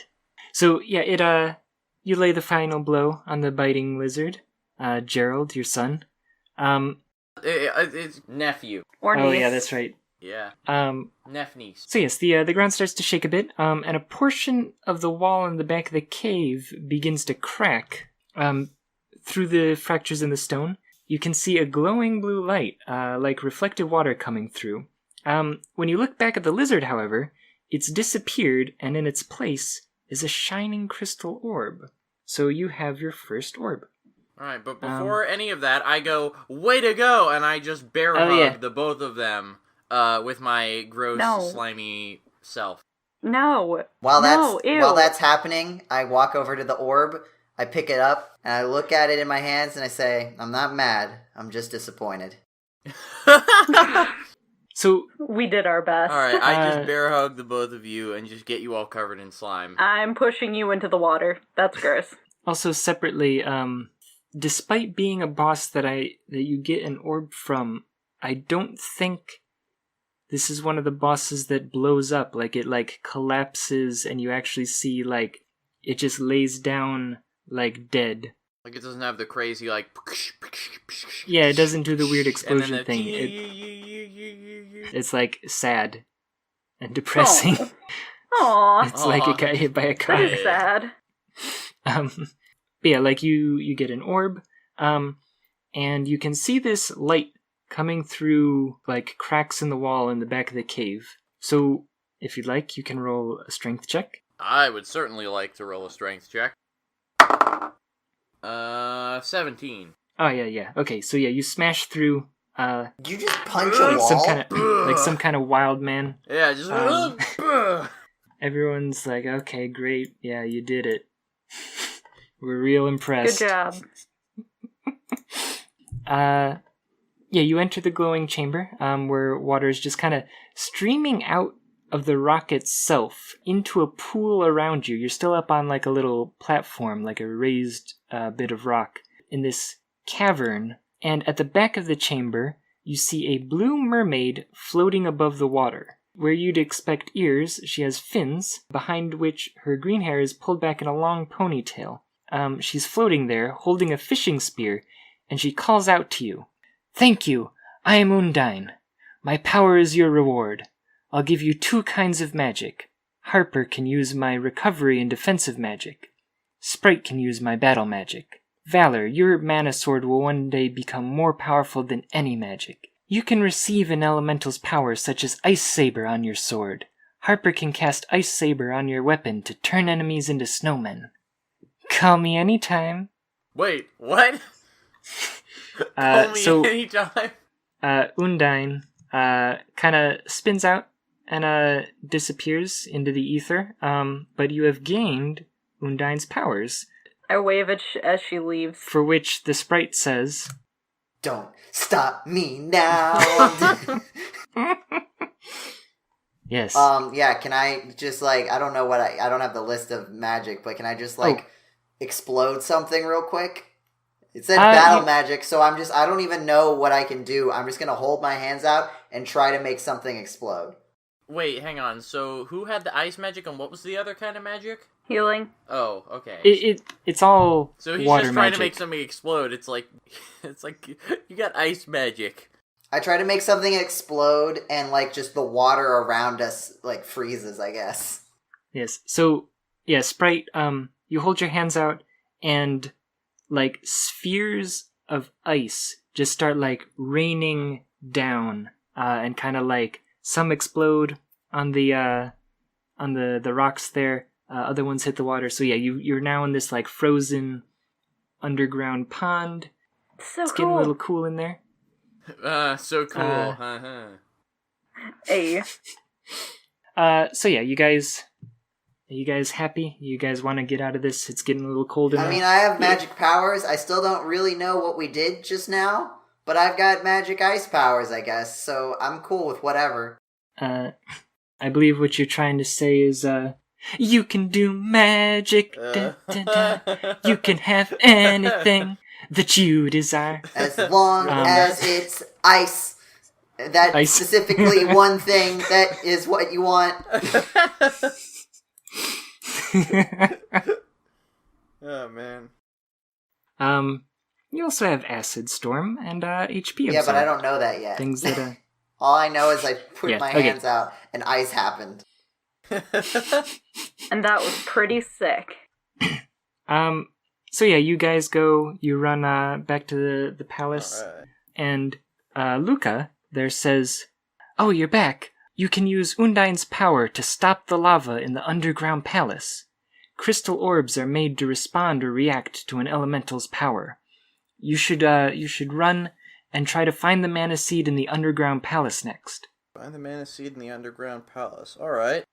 So yeah, you lay the final blow on the biting lizard, Gerald, your son. It's nephew. Or niece. Oh yeah, that's right. Yeah. Niece. So yes, the ground starts to shake a bit, and a portion of the wall in the back of the cave begins to crack. Through the fractures in the stone, you can see a glowing blue light, like reflective water coming through. When you look back at the lizard, however, it's disappeared, and in its place is a shining crystal orb. So you have your first orb. Alright, but before any of that, I go, way to go! And I just bear hug the both of them with my gross, slimy self. No. While ew. that's happening, I walk over to the orb, I pick it up, and I look at it in my hands, and I say, I'm not mad, I'm just disappointed. So we did our best. Alright, I just bear hug the both of you and just get you all covered in slime. I'm pushing you into the water. That's gross. Also separately, despite being a boss that you get an orb from, I don't think this is one of the bosses that blows up. Like, it, like, collapses and you actually see, like, it just lays down, like, dead. Like, it doesn't have the crazy, like... Yeah, it doesn't do the weird explosion and thing. It's, like, sad and depressing. Aww. It's like it got hit by a car. That is sad. But yeah, like, you get an orb, and you can see this light coming through, like, cracks in the wall in the back of the cave. So, if you'd like, you can roll a strength check. I would certainly like to roll a strength check. 17. Oh, yeah. Okay, so yeah, you smash through, Did you just punch a wall? some kind of wild man. Yeah, just... Everyone's like, okay, great, yeah, you did it. We're real impressed. Good job. Yeah, you enter the glowing chamber, where water is just kind of streaming out of the rock itself into a pool around you. You're still up on, like, a little platform, like a raised bit of rock in this cavern, and at the back of the chamber, you see a blue mermaid floating above the water. Where you'd expect ears, she has fins, behind which her green hair is pulled back in a long ponytail. She's floating there, holding a fishing spear, and she calls out to you. Thank you, I am Undine. My power is your reward. I'll give you 2 kinds of magic. Harper can use my recovery and defensive magic. Sprite can use my battle magic. Valor, your mana sword will one day become more powerful than any magic. You can receive an elemental's power such as Ice Saber on your sword. Harper can cast Ice Saber on your weapon to turn enemies into snowmen. Call me anytime. Wait, what? Call me anytime? Undine kind of spins out and disappears into the ether, but you have gained Undine's powers. I wave as she leaves. For which the sprite says, Don't stop me now. Yes. Yeah, can I just, like, I don't know what I don't have the list of magic, but can I just, like, explode something real quick? It said battle magic, so I don't even know what I can do. I'm just gonna hold my hands out and try to make something explode. Wait, hang on. So, who had the ice magic and what was the other kind of magic? Healing. Oh, okay. It's all so he's water just trying magic. to make something explode. It's like you got ice magic. I try to make something explode and, like, just the water around us, like, freezes, I guess. Yes. So, yeah, Sprite, you hold your hands out and, like, spheres of ice just start, like, raining down, and kind of, like, some explode on the rocks there, other ones hit the water. So yeah, you're now in this, like, frozen underground pond. So it's cool. getting a little cool in there. So cool. Hey. So yeah, you guys happy? You guys want to get out of this? It's getting a little cold in there. I mean, I have magic powers. I still don't really know what we did just now, but I've got magic ice powers, I guess, so I'm cool with whatever. I believe what you're trying to say is, you can do magic, da, da, da. You can have anything that you desire. As long as it's ice. That's ice. Specifically one thing that is what you want. Oh, man. You also have Acid Storm and HP Yeah, Absorb. but I don't know that yet. Things that, All I know is I put my hands out and ice happened. And that was pretty sick. So yeah, you guys go, you run back to the palace, Alright. and Luka there says, "Oh, you're back. You can use Undine's power to stop the lava in the underground palace. Crystal orbs are made to respond or react to an elemental's power. you should run and try to find the mana seed in the underground palace next. Find the mana seed in the underground palace. All right.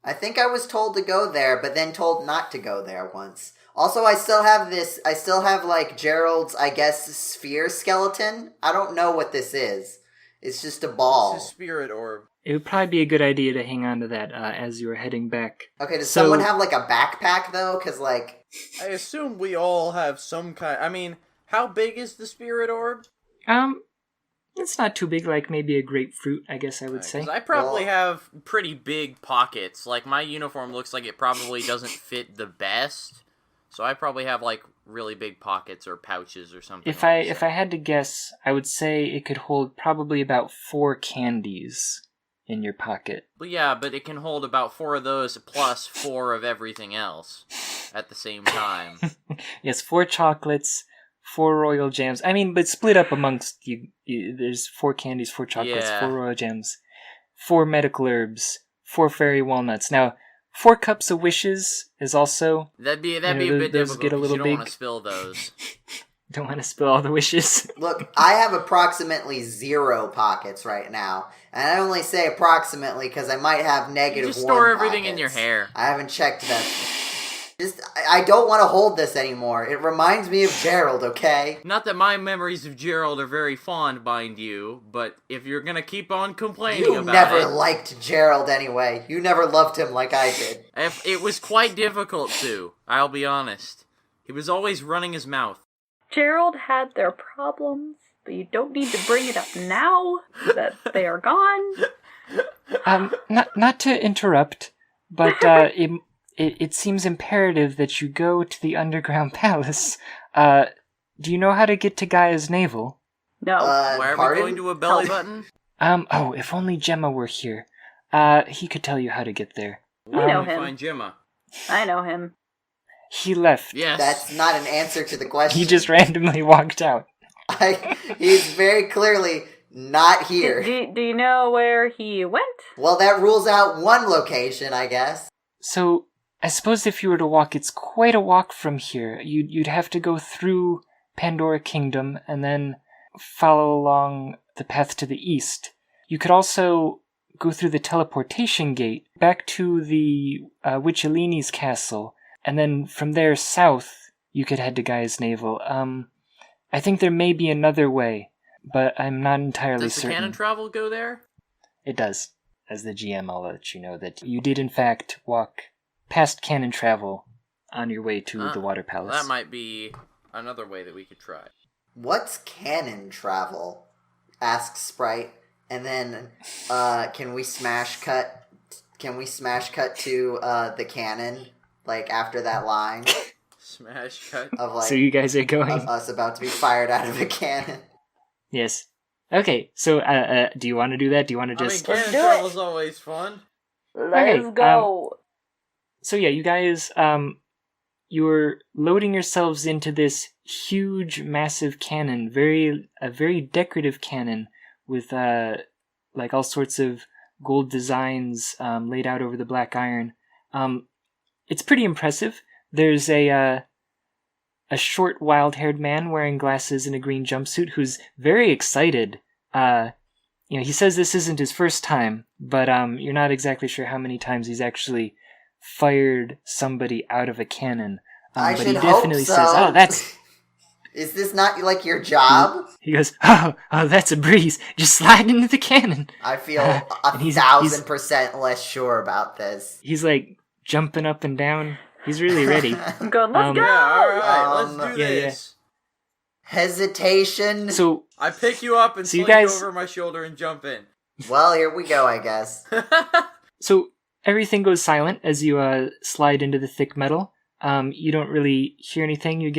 I think I was told to go there, but then told not to go there once. Also, I still have like Gerald's, I guess, sphere skeleton. I don't know what this is. It's just a ball. It's a spirit orb. It would probably be a good idea to hang on to that as you are heading back. Okay, does someone have like a backpack though? Because like... I assume we all have some kind... I mean, how big is the spirit orb? It's not too big, like maybe a grapefruit, I guess I would say. I probably have pretty big pockets. Like, my uniform looks like it probably doesn't fit the best. So I probably have, like, really big pockets or pouches or something. If I had to guess, I would say it could hold probably about 4 candies in your pocket. Well, yeah, but it can hold about 4 of those plus 4 of everything else at the same time. Yes, 4 chocolates, 4 royal jams. I mean, but split up amongst you. There's 4 candies, 4 chocolates, 4 royal jams, 4 medical herbs, 4 fairy walnuts. Now, 4 cups of wishes is also... That'd be a bit difficult get a little you don't big. want to spill those. Don't want to spill all the wishes. Look, I have approximately 0 pockets right now. And I only say approximately because I might have negative 1 You just store everything pockets. in your hair. I haven't checked that. I don't want to hold this anymore. It reminds me of Gerald, okay? Not that my memories of Gerald are very fond, mind you, but if you're gonna keep on complaining You about never it... liked Gerald anyway. You never loved him like I did. It was quite difficult to, I'll be honest. He was always running his mouth. Gerald had their problems, but you don't need to bring it up now that they are gone. Not to interrupt, but it seems imperative that you go to the underground palace. Do you know how to get to Gaia's navel? No. Why are we going to a belly button? If only Gemma were here. He could tell you how to get there. We know Let me him. find Gemma. I know him. He left. Yes. That's not an answer to the question. He just randomly walked out. He's very clearly not here. Do you know where he went? Well, that rules out one location, I guess. So, I suppose if you were to walk, it's quite a walk from here. You'd have to go through Pandora Kingdom and then follow along the path to the east. You could also go through the teleportation gate back to the Witchelini's castle, and then from there south, you could head to Gaia's navel. I think there may be another way, but I'm not entirely certain. Does the canon travel go there? It does. As the GM, I'll let you know that you did in fact walk past canon travel on your way to the Water Palace. That might be another way that we could try. What's canon travel? Asks Sprite. And then, can we smash cut to the cannon? Like, after that line? Smash cut. Of like, so you guys are going? of us about to be fired out of a cannon. Yes. Okay, so do you want to do that? Do you want to just... I mean, canon travel's always fun. Let's go. So yeah, you guys, you're loading yourselves into this huge, massive cannon, a very decorative cannon with like all sorts of gold designs laid out over the black iron. It's pretty impressive. There's a short, wild-haired man wearing glasses and a green jumpsuit who's very excited. He says this isn't his first time, but you're not exactly sure how many times he's actually fired somebody out of a cannon. But he definitely says, "Oh, that's." Is this not like your job? He goes, "Oh, that's a breeze. Just slide into the cannon." I feel 1,000% less sure about this. He's like jumping up and down. He's really ready. I'm going, let's go! Yeah, alright, let's do this. Hesitation. So I pick you up and So you sling guys- you over my shoulder and jump in. Well, here we go, I guess. So everything goes silent as you slide into the thick metal. You don't really hear anything. You're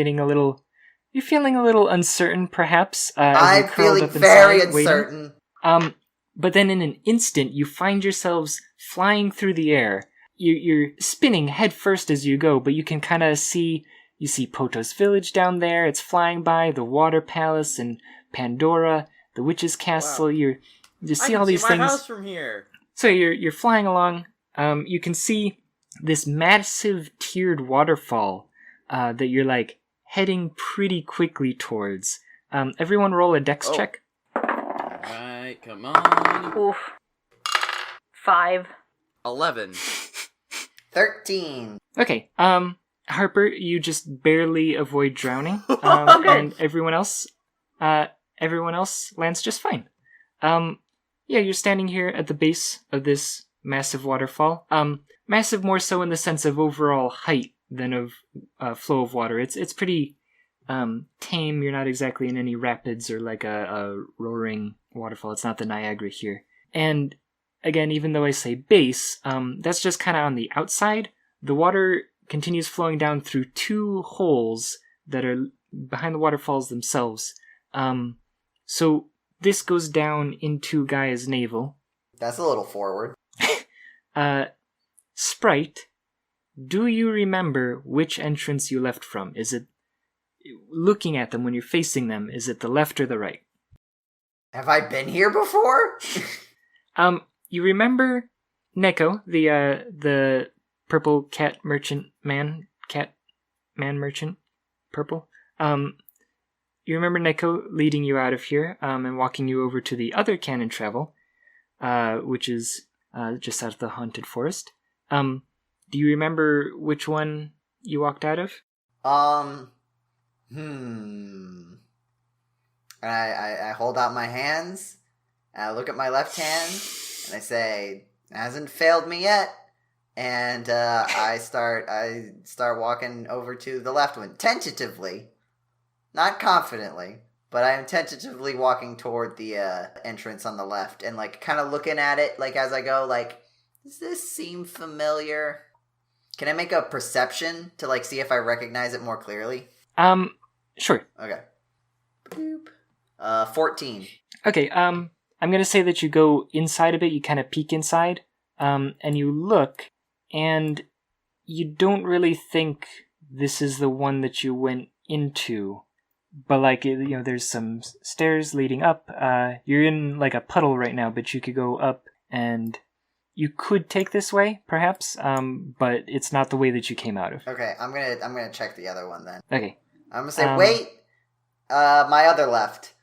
feeling a little uncertain, perhaps. I'm feeling very uncertain. But then in an instant, you find yourselves flying through the air. You're spinning head first as you go, but you can kind of see Potos Village down there. It's flying by, the Water Palace and Pandora, the Witch's Castle. Wow. You see I all can these see my things. house from here. So you're flying along. You can see this massive tiered waterfall that you're like heading pretty quickly towards. Everyone roll a dex check. Alright, come on. Oof. 5. 11. 13. Okay, Harper, you just barely avoid drowning, Good. and everyone else lands just fine. Yeah, you're standing here at the base of this massive waterfall. Massive more so in the sense of overall height than of flow of water. It's pretty tame. You're not exactly in any rapids or like a roaring waterfall. It's not the Niagara here. And again, even though I say base, that's just kind of on the outside. The water continues flowing down through 2 holes that are behind the waterfalls themselves. So this goes down into Gaia's navel. That's a little forward. Sprite, do you remember which entrance you left from? Is it, looking at them when you're facing them, is it the left or the right? Have I been here before? You remember Neko, the purple cat merchant man merchant, purple? You remember Neko leading you out of here, and walking you over to the other cannon travel, which is just out of the haunted forest. Do you remember which one you walked out of? And I hold out my hands, and I look at my left hand, and I say, hasn't failed me yet. And I start walking over to the left one, tentatively. Not confidently, but I am tentatively walking toward the entrance on the left, and like kind of looking at it like as I go, like, does this seem familiar? Can I make a perception to like see if I recognize it more clearly? Sure. Okay. Boop. 14. Okay, I'm gonna say that you go inside a bit, you kind of peek inside, and you look, and you don't really think this is the one that you went into, but like, there's some stairs leading up. You're in like a puddle right now, but you could go up, and you could take this way, perhaps, but it's not the way that you came out of. Okay, I'm gonna check the other one then. Okay. I'm gonna say, wait, my other left.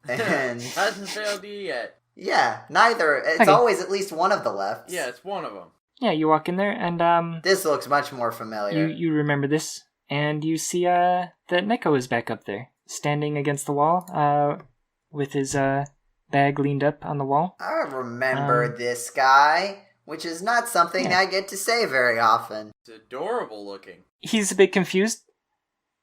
And Hasn't failed you yet. yeah, neither. It's Okay. always at least one of the lefts. Yeah, it's one of them. Yeah, you walk in there, and This looks much more familiar. you remember this, and you see that Neko is back up there, standing against the wall, with his bag leaned up on the wall. I remember this guy, which is not something Yeah. I get to say very often. It's adorable looking. He's a bit confused,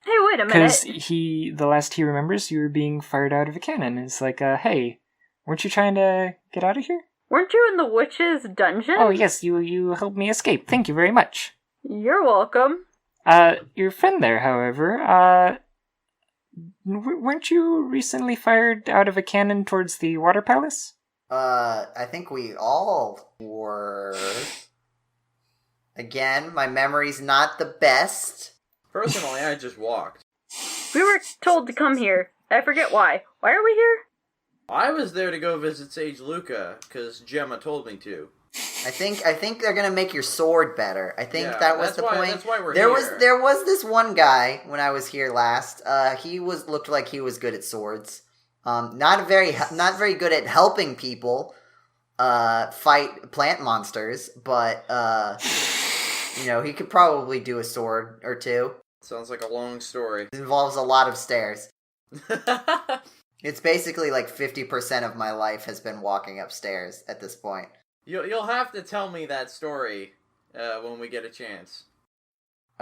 Hey, wait a because minute. the last he remembers, you were being fired out of a cannon. It's like, hey, weren't you trying to get out of here? Weren't you in the witch's dungeon? Oh, yes, you helped me escape. Thank you very much. You're welcome. Your friend there, however, weren't you recently fired out of a cannon towards the water palace? I think we all were. Again, my memory's not the best. Personally, I just walked. We were told to come here. I forget why. Why are we here? I was there to go visit Sage Luka, because Gemma told me to. I think they're gonna make your sword better. I think Yeah, that was that's the why- point. that's why we're there here. there was this one guy when I was here last. He looked like he was good at swords. Not very good at helping people fight plant monsters, but he could probably do a sword or two. Sounds like a long story. It involves a lot of stairs. It's basically like 50% of my life has been walking upstairs at this point. You'll have to tell me that story when we get a chance.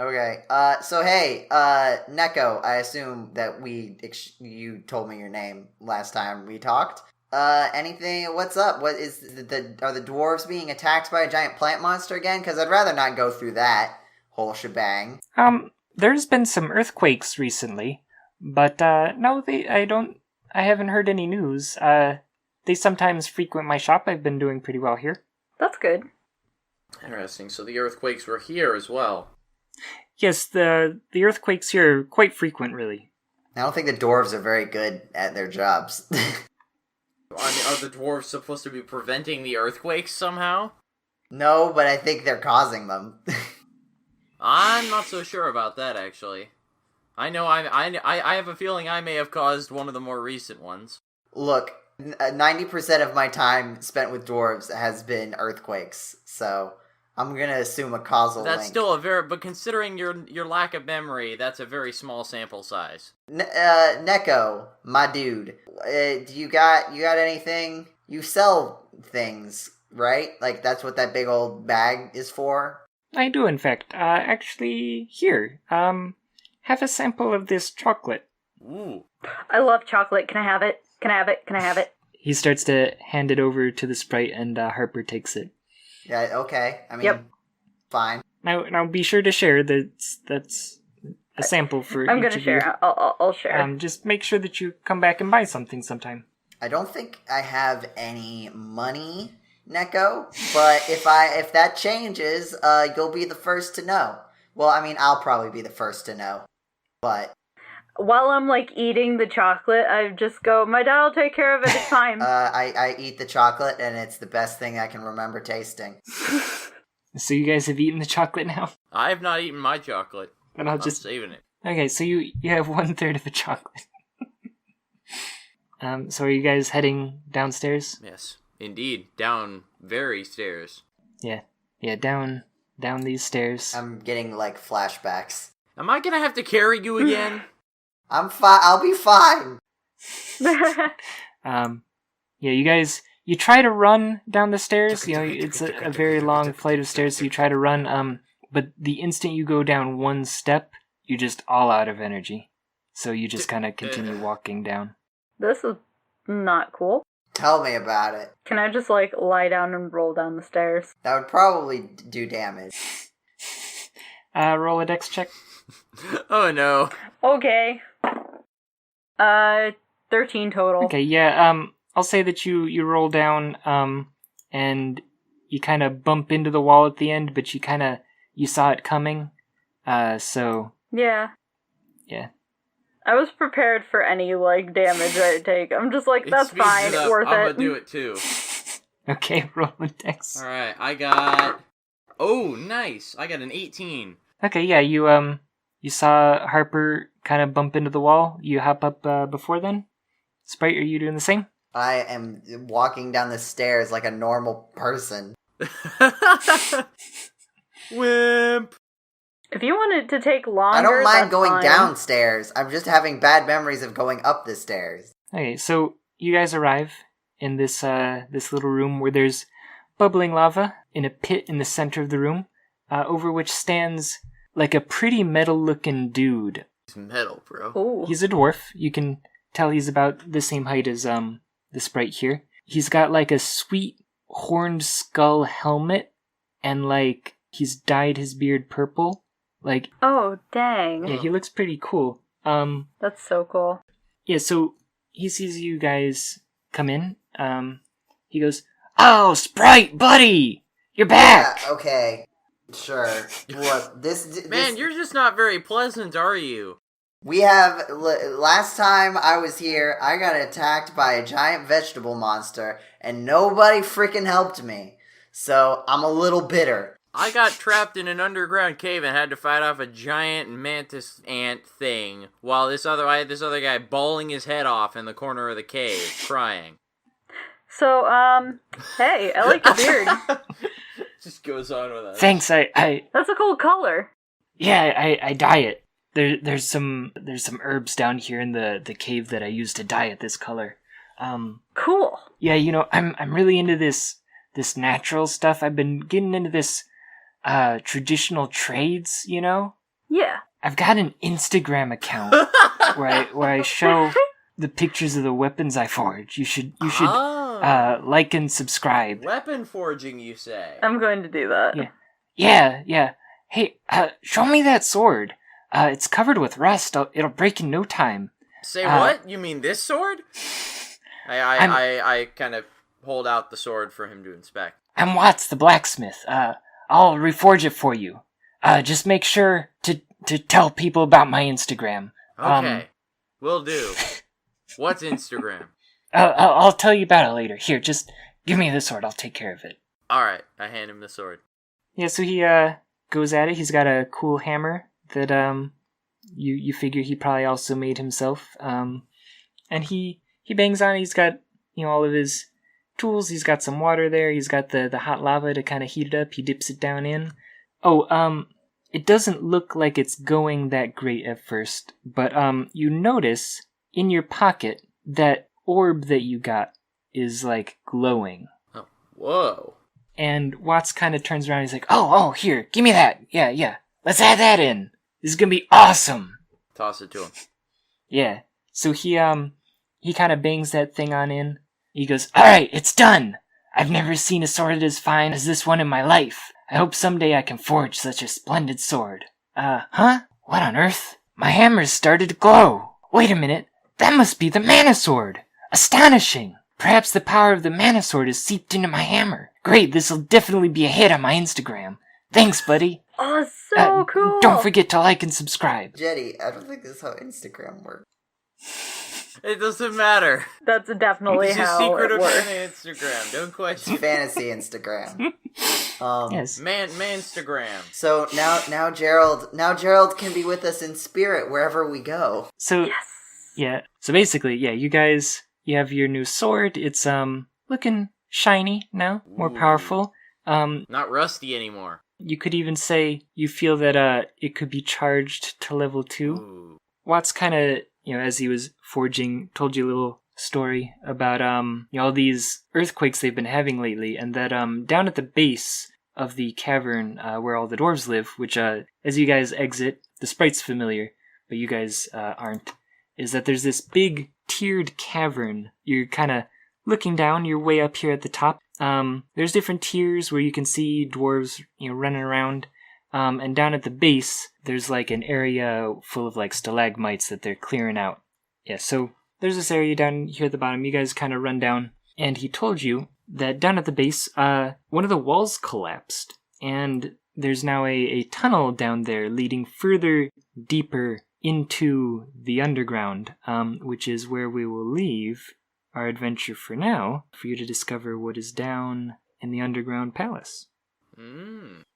Okay, so hey, Neko, I assume that you told me your name last time we talked. Anything, what's up? What is are the dwarves being attacked by a giant plant monster again? Because I'd rather not go through that whole shebang. There's been some earthquakes recently, but no, I haven't heard any news. They sometimes frequent my shop. I've been doing pretty well here. That's good. Interesting. So the earthquakes were here as well. Yes, the earthquakes here are quite frequent, really. I don't think the dwarves are very good at their jobs. I mean, are the dwarves supposed to be preventing the earthquakes somehow? No, but I think they're causing them. I'm not so sure about that, actually. I know. I have a feeling I may have caused one of the more recent ones. Look, 90% of my time spent with dwarves has been earthquakes, so I'm gonna assume a causal That's link. still but considering your lack of memory, that's a very small sample size. Neko, my dude, do you got anything? You sell things, right? Like, that's what that big old bag is for? I do, in fact. Actually, here. Have a sample of this chocolate. Ooh. I love chocolate. Can I have it? Can I have it? Can I have it? He starts to hand it over to the Sprite, and Harper takes it. Yeah, okay. I mean, Yep. Fine. Now be sure to share. That's a sample for I'm each gonna of share. you. I'll share. Just make sure that you come back and buy something sometime. I don't think I have any money, Neko, but if that changes, you'll be the first to know. Well, I mean, I'll probably be the first to know, but... While I'm, like, eating the chocolate, I just go, my dad will take care of it, it's fine. I eat the chocolate, and it's the best thing I can remember tasting. So you guys have eaten the chocolate now? I have not eaten my chocolate. And I'm saving it. Okay, so you have 1/3 of the chocolate. So are you guys heading downstairs? Yes, indeed. Down very stairs. Yeah, down these stairs. I'm getting, like, flashbacks. Am I gonna have to carry you again? I'm fine. I'll be fine. Yeah, you try to run down the stairs. You know, it's a very long flight of stairs, so you try to run. But the instant you go down one step, you're just all out of energy. So you just kind of continue walking down. This is not cool. Tell me about it. Can I just, like, lie down and roll down the stairs? That would probably do damage. Roll a dex check. Oh no. Okay. 13 total. Okay, yeah, I'll say that you roll down, and you kind of bump into the wall at the end, but you saw it coming, so... Yeah. Yeah. I was prepared for any, like, damage I'd take. I'm just like, that's fine, up. worth it. I'm gonna do it too. Okay, roll a dex. Alright, I got... Oh, nice! I got an 18. Okay, yeah, you saw Harper kind of bump into the wall. You hop up before then? Sprite, are you doing the same? I am walking down the stairs like a normal person. Wimp! If you want it to take longer, I don't mind that's going fine. downstairs. I'm just having bad memories of going up the stairs. Okay, so you guys arrive in this little room where there's bubbling lava in a pit in the center of the room, over which stands like a pretty metal-looking dude. He's metal, bro. Ooh. He's a dwarf. You can tell he's about the same height as the Sprite here. He's got like a sweet horned skull helmet, and like he's dyed his beard purple. Like, Oh, dang. yeah, he looks pretty cool. That's so cool. Yeah, so he sees you guys come in. He goes, "Oh, Sprite, buddy, you're back." Yeah, okay. Sure. Look, this... Man, you're just not very pleasant, are you? We have... Last time I was here, I got attacked by a giant vegetable monster, and nobody freaking helped me. So, I'm a little bitter. I got trapped in an underground cave and had to fight off a giant mantis ant thing, while I had this other guy bawling his head off in the corner of the cave, crying. So, hey, I like your beard. Just goes on with us. Thanks, I That's a cool color. I dye it. There's some herbs down here in the cave that I use to dye it this color. Cool. Yeah, you know, I'm really into this natural stuff. I've been getting into this traditional trades, you know? Yeah. I've got an Instagram account where I show the pictures of the weapons I forge. You should like and subscribe. Weapon forging, you say? I'm going to do that. Yeah. Hey, show me that sword. It's covered with rust. It'll break in no time. Say what? You mean this sword? I kind of hold out the sword for him to inspect. I'm Watts the blacksmith. I'll reforge it for you. Just make sure to tell people about my Instagram. Okay, will do. What's Instagram? I'll tell you about it later. Here, just give me the sword. I'll take care of it. Alright, I hand him the sword. Yeah, so he goes at it. He's got a cool hammer that you figure he probably also made himself. And he bangs on. He's got all of his tools. He's got some water there. He's got the hot lava to kind of heat it up. He dips it down in. Oh, it doesn't look like it's going that great at first, but you notice in your pocket that orb that you got is like glowing. Oh, whoa. And Watts kind of turns around. He's like, "Oh, here, give me that. Yeah. Let's add that in. This is gonna be awesome." Toss it to him. Yeah. So he kind of bangs that thing on in. He goes, "All right, it's done. I've never seen a sword as fine as this one in my life. I hope someday I can forge such a splendid sword." Huh? What on earth? My hammer's started to glow. Wait a minute. That must be the mana sword. Astonishing. Perhaps the power of the mana sword has seeped into my hammer. Great, this'll definitely be a hit on my Instagram. Thanks, buddy. Oh, so cool. Don't forget to like and subscribe. Jetty, I don't think this is how Instagram works. It doesn't matter. That's definitely It's a how secret it of works. my Instagram. Don't It's question. fantasy Instagram. Yes. Manstagram. So now Gerald can be with us in spirit wherever we go. So Yes. yeah. So basically, yeah, you guys, you have your new sword. It's looking shiny now, more Ooh. powerful. Not rusty anymore. You could even say you feel that it could be charged to level 2. Ooh. Watts kind of, as he was forging, told you a little story about all these earthquakes they've been having lately, and that down at the base of the cavern where all the dwarves live, which as you guys exit, the Sprite's familiar, but you guys aren't, is that there's this big tiered cavern. You're kind of looking down, you're way up here at the top. There's different tiers where you can see dwarves, running around. And down at the base, there's like an area full of like stalagmites that they're clearing out. Yeah, so there's this area down here at the bottom. You guys kind of run down. And he told you that down at the base, one of the walls collapsed. And there's now a tunnel down there leading further deeper into the underground, which is where we will leave our adventure for now, for you to discover what is down in the underground palace.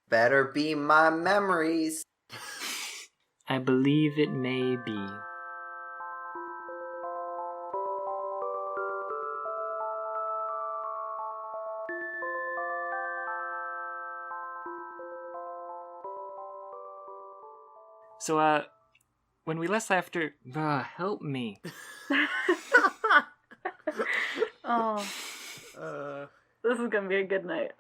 Better be my memories. I believe it may be. So, when we last after... help me. Oh, this is gonna be a good night.